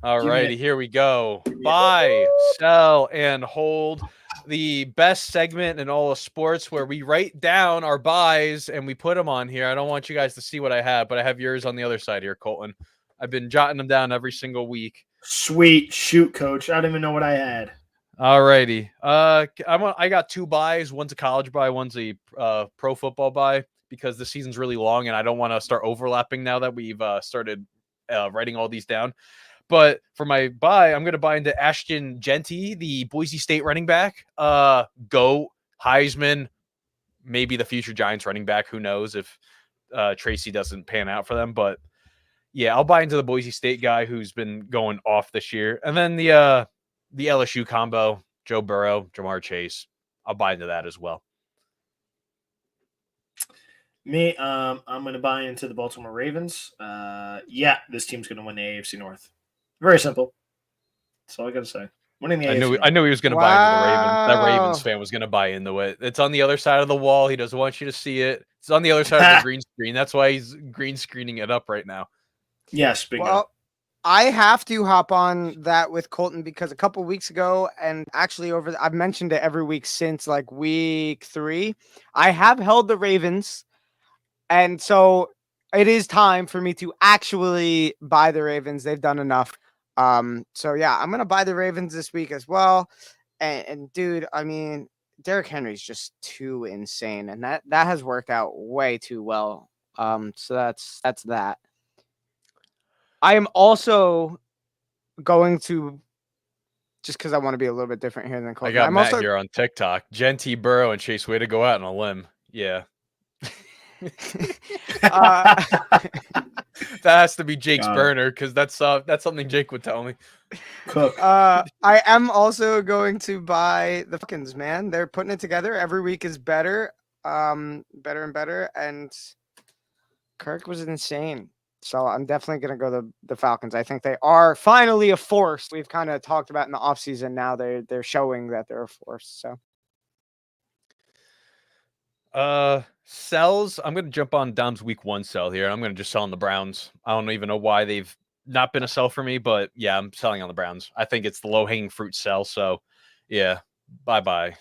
All righty, here we go. Buy, sell, and hold. The best segment in all of sports where we write down our buys and we put them on here. I don't want you guys to see what I have, but I have yours on the other side here, Colton. I've been jotting them down every single week. Sweet. Shoot, coach. I don't even know what I had. All righty. I got 2 buys. One's a college buy. One's a pro football buy because the season's really long and I don't want to start overlapping now that we've started writing all these down. But for my buy, I'm going to buy into Ashton Genty, the Boise State running back. GOAT, Heisman, maybe the future Giants running back. Who knows if Tracy doesn't pan out for them. But yeah, I'll buy into the Boise State guy who's been going off this year. And then the LSU combo, Joe Burrow, Jamar Chase. I'll buy into that as well. Me, I'm going to buy into the Baltimore Ravens. Yeah, this team's going to win the AFC North. Very simple. That's all I got to say. Winning the AFC I knew he was going to buy into the Ravens. That Ravens fan was going to buy into it. It's on the other side of the wall. He doesn't want you to see it. It's on the other side of the green screen. That's why he's green screening it up right now. Yes, big well, I have to hop on that with Colton because a couple weeks ago, and actually I've mentioned it every week since like week 3, I have held the Ravens. And so it is time for me to actually buy the Ravens. They've done enough. So yeah, I'm going to buy the Ravens this week as well. And dude, I mean, Derrick Henry's just too insane. And that has worked out way too well. So that's that. I am also going to, just because I want to be a little bit different here than Colton. I got I'm Matt also here on TikTok. Genty, Burrow, and Chase, way to go out on a limb. Yeah. That has to be Jake's burner because that's something Jake would tell me. Cook. I am also going to buy the Falcons, man. They're putting it together. Every week is better, better and better. And Kirk was insane. So I'm definitely going to go the Falcons. I think they are finally a force. We've kind of talked about in the offseason. Now they're showing that they're a force. So. Sells. I'm going to jump on Dom's week 1 sell here. I'm going to just sell on the Browns. I don't even know why they've not been a sell for me, but yeah, I'm selling on the Browns. I think it's the low hanging fruit sell. So yeah, bye bye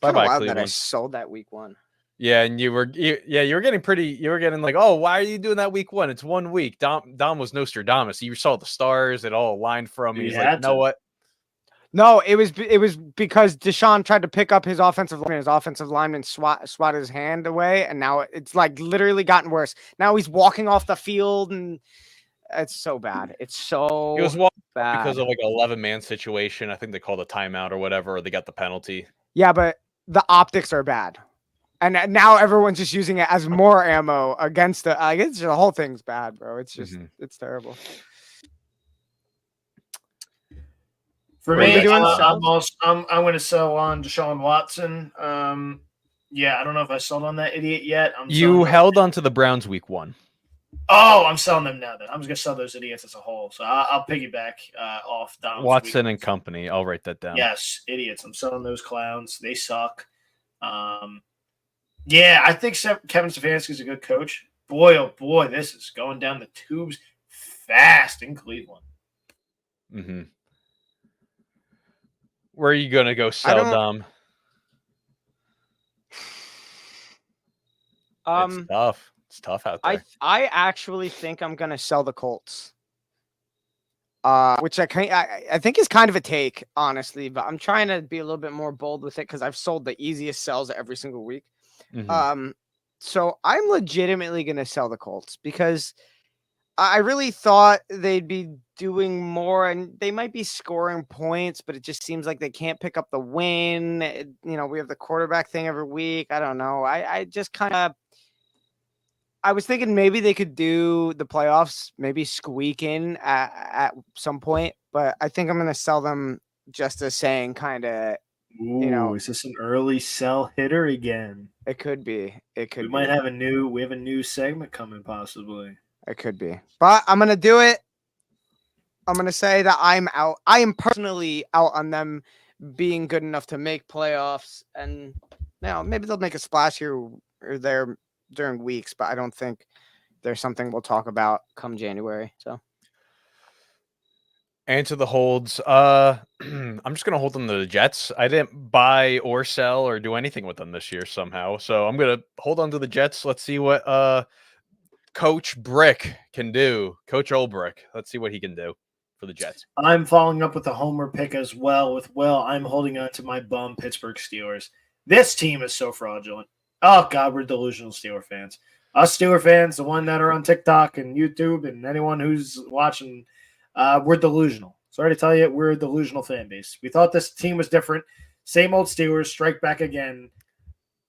Cleveland. Cleveland. I sold that week 1. Yeah, and you were getting like, oh, why are you doing that week 1? It's 1 week. Dom was Nostradamus. You saw the stars. It all aligned for him. He's like, you know what? No, it was because Deshaun tried to pick up his offensive lineman. His offensive lineman swatted his hand away, and now it's like literally gotten worse. Now he's walking off the field, and it's so bad. It's so he was walking bad because of like an 11-man situation. I think they called a timeout or whatever, or they got the penalty. Yeah, but the optics are bad, and now everyone's just using it as more ammo against the. I guess the whole thing's bad, bro. It's just it's terrible. For me, I'm going to sell on Deshaun Watson. Yeah, I don't know if I sold on that idiot yet. You held on to the Browns week 1. Oh, I'm selling them now. Then I'm just going to sell those idiots as a whole. So I'll piggyback off Dom's Watson and company. I'll write that down. Yes, idiots. I'm selling those clowns. They suck. Yeah, I think Kevin Stefanski is a good coach. boy, oh boy, this is going down the tubes fast in Cleveland. Mm-hmm. Where are you gonna go sell, don't- Dom? It's tough. It's tough out there. I actually think I'm gonna sell the Colts. Which I think is kind of a take, honestly, but I'm trying to be a little bit more bold with it because I've sold the easiest sells every single week. Mm-hmm. So I'm legitimately gonna sell the Colts because I really thought they'd be doing more and they might be scoring points, but it just seems like they can't pick up the win. We have the quarterback thing every week. I don't know. I just kind of. I was thinking maybe they could do the playoffs, maybe squeak in at some point, but I think I'm going to sell them just as saying kind of, Ooh, is this an early sell hitter again? it could be. It could We be. might have a new segment coming possibly. It could be. But I'm going to do it. I'm going to say that I'm out. I am personally out on them being good enough to make playoffs. And maybe they'll make a splash here or there during weeks, but I don't think there's something we'll talk about come January. So Answer the holds. I'm just gonna hold them to the Jets. I didn't buy or sell or do anything with them this year somehow, so I'm gonna hold on to the Jets. Let's see what Coach Brick can do. Coach Olbrick. Let's see what he can do for the Jets. I'm following up with a homer pick as well. With Will, I'm holding on to my bum Pittsburgh Steelers. This team is so fraudulent. Oh God, we're delusional Steeler fans. Us Steeler fans, the one that are on TikTok and YouTube, and anyone who's watching, we're delusional. Sorry to tell you, we're a delusional fan base. We thought this team was different. Same old Steelers, strike back again.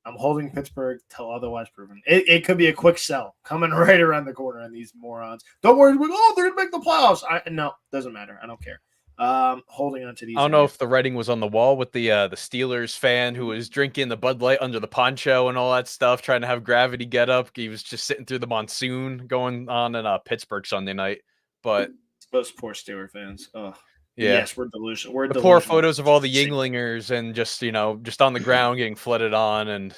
I'm holding Pittsburgh till otherwise proven. It could be a quick sell coming right around the corner on these morons. Don't worry, they're going to make the playoffs. No, doesn't matter. I don't care. Holding on to these. I don't know if the writing was on the wall with the Steelers fan who was drinking the Bud Light under the poncho and all that stuff, trying to have gravity get up. He was just sitting through the monsoon going on in Pittsburgh Sunday night. But those poor Steeler fans. Oh, yeah. Yes, we're delusional. We're the delusional. poor photos of all the Yinglingers and just on the ground getting flooded on, and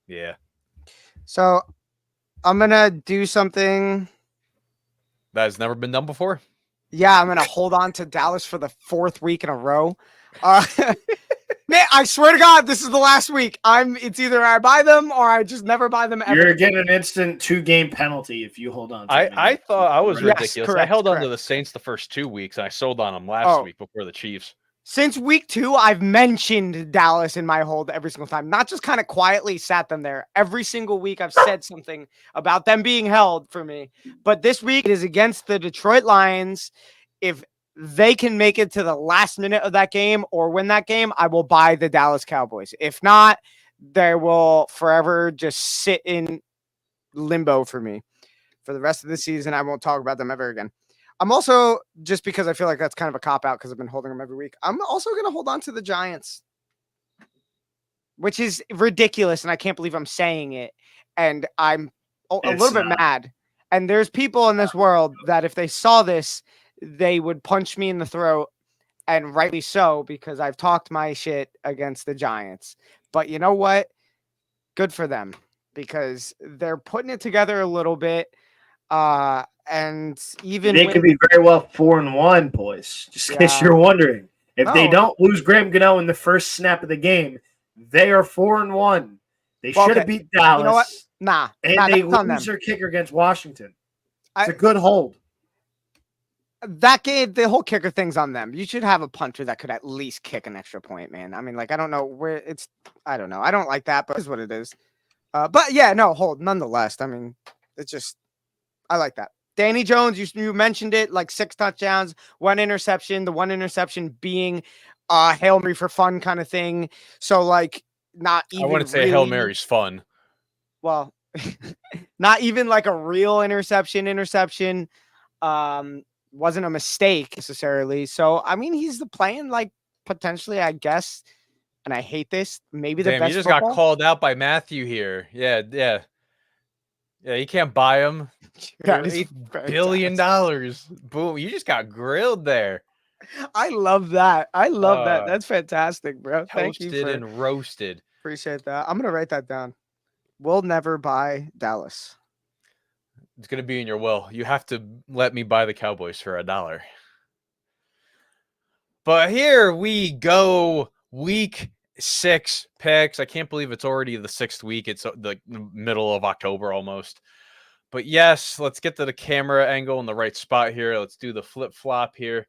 yeah. So I'm gonna do something that has never been done before. Yeah, I'm gonna hold on to Dallas for the 4th week in a row. Man, I swear to God, this is the last week. It's either I buy them or I just never buy them ever. You're getting an instant 2-game penalty if you hold on to them. I thought I was ridiculous. Yes, correct, I held on to the Saints the first 2 weeks, and I sold on them last week before the Chiefs. Since week 2, I've mentioned Dallas in my hold every single time. Not just kind of quietly sat them there. Every single week, I've said something about them being held for me. But this week, it is against the Detroit Lions. If they can make it to the last minute of that game or win that game, I will buy the Dallas Cowboys. If not, they will forever just sit in limbo for me. For the rest of the season, I won't talk about them ever again. I'm also, just because I feel like that's kind of a cop-out because I've been holding them every week, I'm also going to hold on to the Giants, which is ridiculous, and I can't believe I'm saying it, and I'm a little bit mad. And there's people in this world that if they saw this, they would punch me in the throat, and rightly so, because I've talked my shit against the Giants. But you know what? Good for them, because they're putting it together a little bit. And even they could be very well 4-1, boys. Just in case you're wondering, if they don't lose Graham Gano in the first snap of the game, they are 4-1. They should have beat Dallas. You know what? Nah, they lose their kicker against Washington. It's a good hold. That game, the whole kicker thing's on them. You should have a punter that could at least kick an extra point, man. I mean, I don't know where it's. I don't know. I don't like that, but it's what it is. But yeah, no, hold. Nonetheless, I mean, it's just. I like that. Danny Jones, you mentioned it, 6 touchdowns, 1 interception, the 1 interception being Hail Mary for fun kind of thing. So, not even. I wouldn't say Hail Mary's fun. Well, not even a real interception. Wasn't a mistake necessarily. So, I mean, he's playing potentially, I guess, and I hate this, maybe the best. You just got called out by Matthew here. Yeah. Yeah, you can't buy them. $8 billion. Boom. You just got grilled there. I love that. That's fantastic, bro. Thank you. Toasted and roasted. Appreciate that. I'm going to write that down. We'll never buy Dallas. It's going to be in your will. You have to let me buy the Cowboys for $1. But here we go. Week 6 picks. I can't believe it's already the 6th week. It's the middle of October almost. But yes, let's get to the camera angle in the right spot here. Let's do the flip-flop here.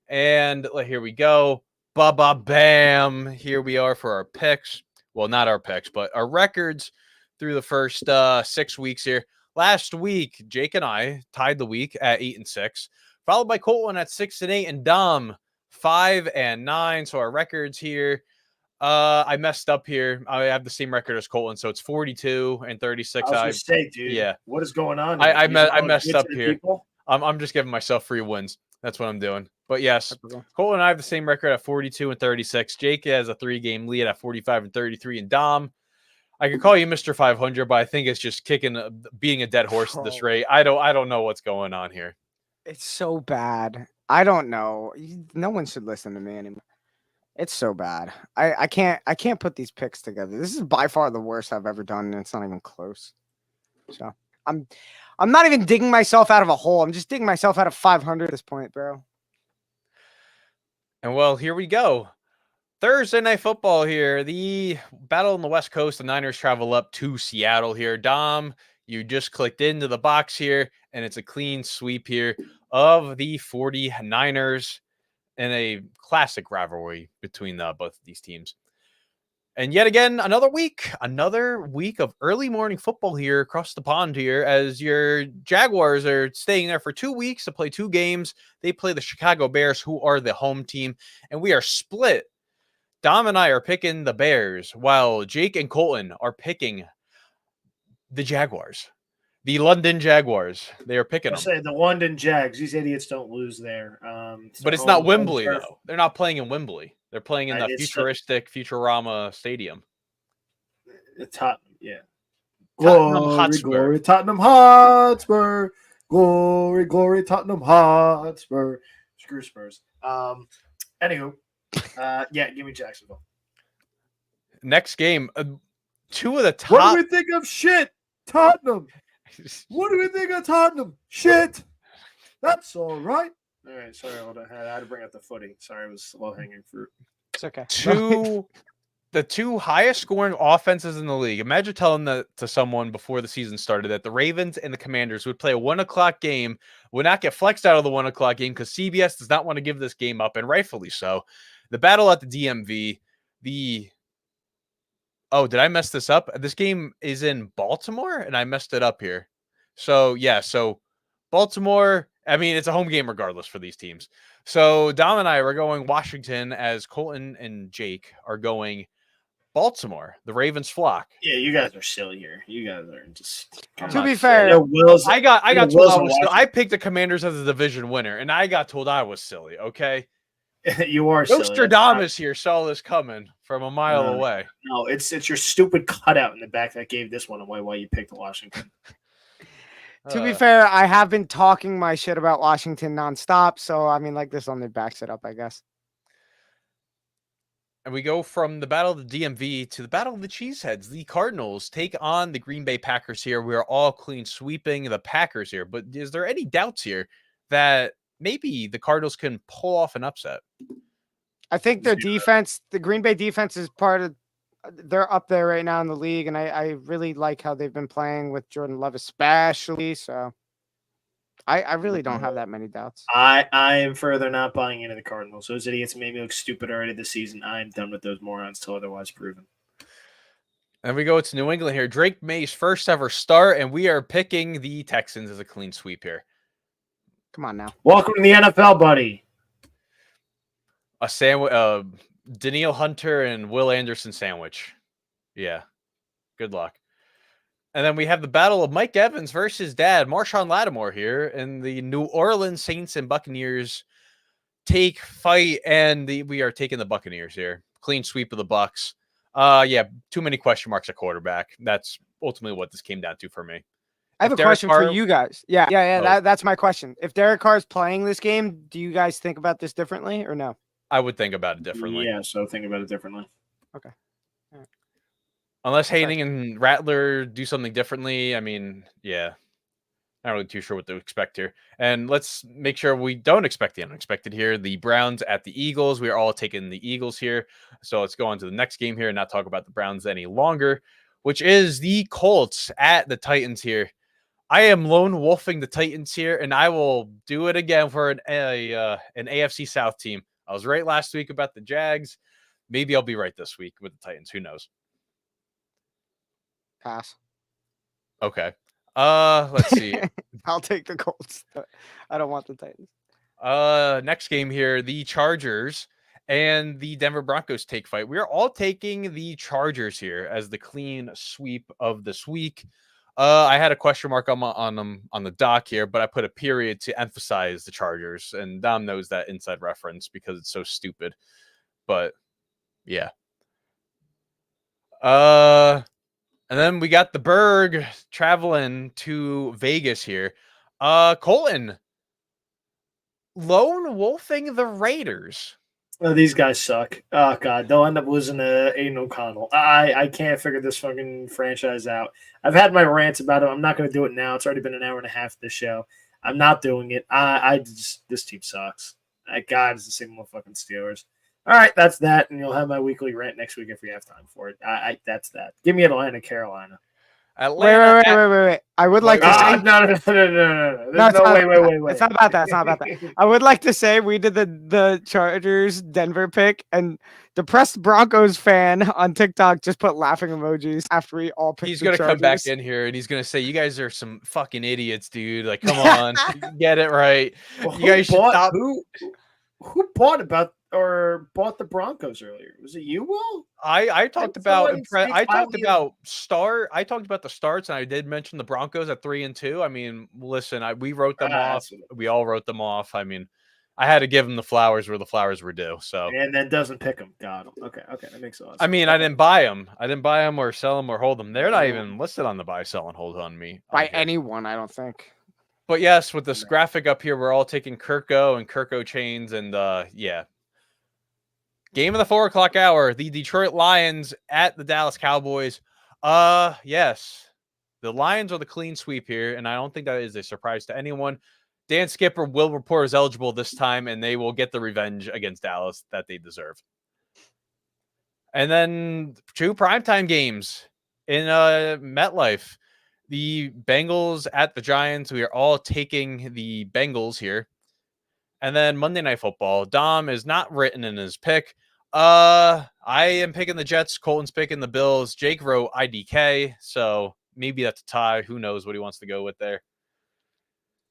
And here we go. Bam. Here we are for our picks. Well, not our picks, but our records through the first 6 weeks here. Last week, Jake and I tied the week at 8-6, followed by Colton at 6-8, and Dom 5-9. So our records here. I messed up here. I have the same record as Colton, so it's 42-36. I was gonna say, dude, yeah. what is going on? I messed up here. I'm just giving myself free wins. That's what I'm doing. But yes, Colton and I have the same record at 42-36. Jake has a 3-game lead at 45-33, and Dom, I could call you Mr. 500, but I think it's just being a dead horse at this rate. I don't know what's going on here. It's so bad. I don't know. No one should listen to me anymore. It's so bad. I can't put these picks together. This is by far the worst I've ever done, and it's not even close. So I'm not even digging myself out of a hole. I'm just digging myself out of 500 at this point, bro. And well, here we go. Thursday Night Football here. The battle on the West Coast. The Niners travel up to Seattle here. Dom, you just clicked into the box here, and it's a clean sweep here of the 49ers in a classic rivalry between both of these teams. And yet again, another week of early morning football here across the pond here, as your Jaguars are staying there for 2 weeks to play 2 games. They play the Chicago Bears, who are the home team, and we are split. Dom and I are picking the Bears, while Jake and Colton are picking the Jaguars. The London Jaguars. They are picking them. Say the London Jags. These idiots don't lose there. But it's not Wembley, though. They're not playing in Wembley. They're playing in the futuristic Futurama Stadium. Tottenham, yeah. Glory, Tottenham Hotspur. Glory, Tottenham Hotspur. Screw Spurs. Anywho, yeah, give me Jacksonville. Next game, 2 of the top. What do we think of shit? Tottenham. What do we think of Tottenham? Shit. That's all right. All right, sorry, hold on. I had to bring up the footy. Sorry, it was low-hanging fruit. It's okay. The 2 highest scoring offenses in the league. Imagine telling that to someone before the season started that the Ravens and the Commanders would play a 1:00 game, would not get flexed out of the 1:00 game because CBS does not want to give this game up, and rightfully so. The battle at the DMV, oh, did I mess this up? This game is in Baltimore, and I messed it up here. So, yeah, Baltimore, I mean, it's a home game regardless for these teams. So, Dom and I are going Washington, as Colton and Jake are going Baltimore, the Ravens flock. Yeah, you guys are silly here. You guys are just... To be fair, I got told I picked the Commanders as a division winner, and I got told I was silly, okay? You are silly. Nostradamus here saw this coming from a mile away. No, it's your stupid cutout in the back that gave this one away why you picked Washington. To be fair, I have been talking my shit about Washington nonstop, so I mean, like, this only backs it up, I guess. And we go from the battle of the DMV to the battle of the Cheeseheads. The Cardinals take on the Green Bay Packers here. We are all clean sweeping the Packers here. But is there any doubts here that maybe the Cardinals can pull off an upset? I think their defense, the Green Bay defense, is they're up there right now in the league, and I really like how they've been playing with Jordan Love especially. So I really don't have that many doubts. I am further not buying into the Cardinals. Those idiots made me look stupid already this season. I am done with those morons till otherwise proven. And we go to New England here. Drake May's first ever start, and we are picking the Texans as a clean sweep here. Come on now. Welcome to the NFL, buddy. A sandwich, Danielle Hunter and Will Anderson sandwich. Yeah. Good luck. And then we have the battle of Mike Evans versus dad, Marshawn Lattimore here, and the New Orleans Saints and Buccaneers fight, and we are taking the Buccaneers here. Clean sweep of the Bucs. Yeah, too many question marks at quarterback. That's ultimately what this came down to for me. I have a question for you guys. Yeah. That's my question. If Derek Carr is playing this game, do you guys think about this differently or no? I would think about it differently. Yeah, so think about it differently. Okay. All right. Unless Hayden and Rattler do something differently. I mean, yeah. Not really too sure what to expect here. And let's make sure we don't expect the unexpected here. The Browns at the Eagles. We are all taking the Eagles here. So let's go on to the next game here and not talk about the Browns any longer, which is the Colts at the Titans here. I am lone wolfing the Titans here, and I will do it again for an AFC South team. I was right last week about the Jags. Maybe I'll be right this week with the Titans. Who knows? Pass. Okay. Let's see. I'll take the Colts. I don't want the Titans. Next game here, the Chargers and the Denver Broncos take fight. We are all taking the Chargers here as the clean sweep of this week. I had a question mark on them on the doc here, but I put a period to emphasize the Chargers, and Dom knows that inside reference because it's so stupid. But yeah. And then we got the Berg traveling to Vegas here. Colton, lone wolfing the Raiders. Oh, these guys suck. Oh god, they'll end up losing to Aiden O'Connell. I can't figure this fucking franchise out. I've had my rants about it. I'm not going to do it now. It's already been an hour and a half of the show. I'm not doing it. This team sucks. God, it's the same motherfucking Steelers. All right, that's that, and you'll have my weekly rant next week if we have time for it. That's that. Give me Atlanta, Carolina. Wait. I would like to say No. There's no wait. It's not about that. It's not about that. I would like to say we did the Chargers Denver pick, and depressed Broncos fan on TikTok just put laughing emojis after we all picked. He's gonna come back in here and he's gonna say, "You guys are some fucking idiots, dude. Like, come on, get it right. Well, you guys should stop." Who bought the Broncos earlier? Was it you, Will? I talked about the starts, and I did mention the Broncos at 3-2. I mean, listen, we wrote them off. We all wrote them off. I mean, I had to give them the flowers where the flowers were due. So and then doesn't pick them. Got them. Okay, that makes sense. I mean, I didn't buy them. I didn't buy them or sell them or hold them. They're not even listed on the buy, sell, and hold on me by anyone. I don't think. But yes, with this graphic up here, we're all taking Kirko and Kirko chains, and yeah. Game of the 4:00 hour, the Detroit Lions at the Dallas Cowboys. Yes, the Lions are the clean sweep here, and I don't think that is a surprise to anyone. Dan Skipper will report as eligible this time, and they will get the revenge against Dallas that they deserve. And then 2 primetime games in MetLife. The Bengals at the Giants. We are all taking the Bengals here. And then Monday Night Football. Dom is not written in his pick. I am picking the Jets. Colton's picking the Bills. Jake wrote IDK. So maybe that's a tie. Who knows what he wants to go with there.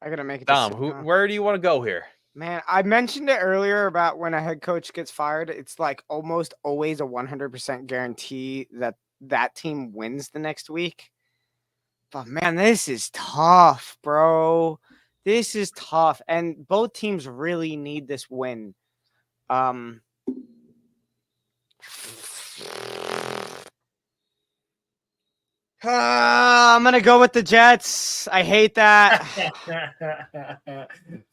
I gotta make it. Dom, where do you want to go here? Man, I mentioned it earlier about when a head coach gets fired. It's like almost always a 100% guarantee that team wins the next week. But man, this is tough, bro. This is tough, and both teams really need this win. I'm gonna go with the Jets. I hate that.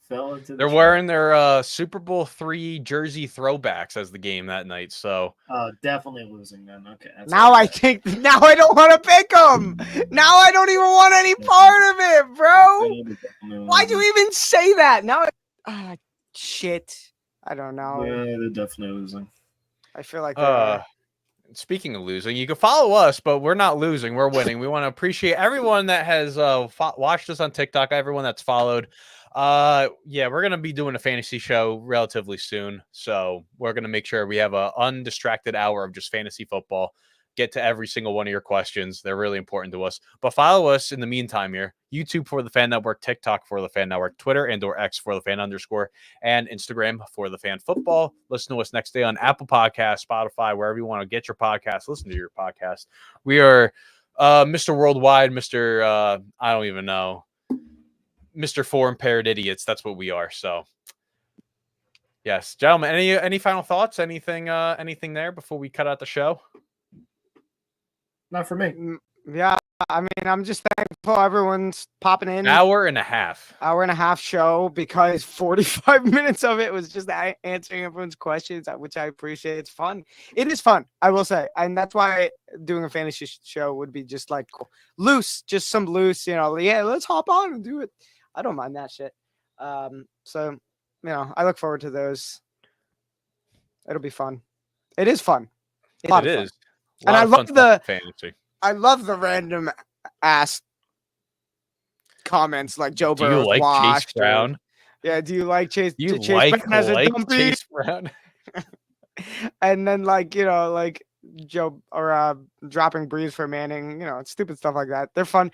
They're wearing their Super Bowl III jersey throwbacks as the game that night. So definitely losing then. Okay. Now I don't want to pick them. Now I don't even want any part of it, bro. Why'd you even say that? Now, shit. I don't know. Yeah, they're definitely losing. I feel like speaking of losing, you can follow us, but we're not losing. We're winning. We want to appreciate everyone that has watched us on TikTok, everyone that's followed. Yeah, we're going to be doing a fantasy show relatively soon. So we're going to make sure we have an undistracted hour of just fantasy football. Get to every single one of your questions. They're really important to us. But follow us in the meantime here. YouTube for the Fan Network, TikTok for the Fan Network, Twitter and/or X for the Fan _, and Instagram for the Fan Football. Listen to us next day on Apple Podcasts, Spotify, wherever you want to get your podcast. Listen to your podcast. We are Mr. Worldwide, Mr. I don't even know. Mr. 4 Impaired Idiots. That's what we are. So yes, gentlemen, any final thoughts? Anything there before we cut out the show? Not for me. Yeah, I mean, I'm just thankful everyone's popping in. Hour and a half. Hour and a half show, because 45 minutes of it was just answering everyone's questions, which I appreciate. It's fun. It is fun, I will say. And that's why doing a fantasy show would be just like cool. Loose, just some loose, yeah, let's hop on and do it. I don't mind that shit. So, I look forward to those. It'll be fun. It is fun. It is. And I love the fantasy. I love the random ass comments like Joe Burrow. Do you like Chase Brown? Yeah, do you like Chase? Do you Chase Brown as a dumpy? Chase Brown? And then like Joe or dropping Breeze for Manning, stupid stuff like that. They're fun.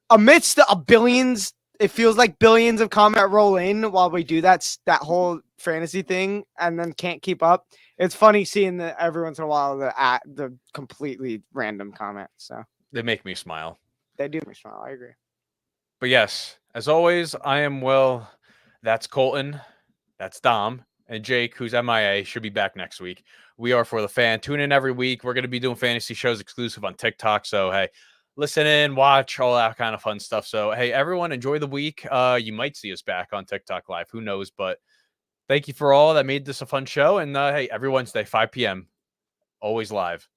Amidst the billions, it feels like billions of comment roll in while we do that whole fantasy thing, and then can't keep up. It's funny seeing every once in a while the completely random comments. So they make me smile. They do make me smile. I agree. But yes, as always, I am Will. That's Colton. That's Dom. And Jake, who's MIA, should be back next week. We are For the Fan. Tune in every week. We're going to be doing fantasy shows exclusive on TikTok. So, hey, listen in, watch, all that kind of fun stuff. So, hey, everyone, enjoy the week. You might see us back on TikTok Live. Who knows? But thank you for all that made this a fun show. And, hey, every Wednesday, 5 p.m., always live.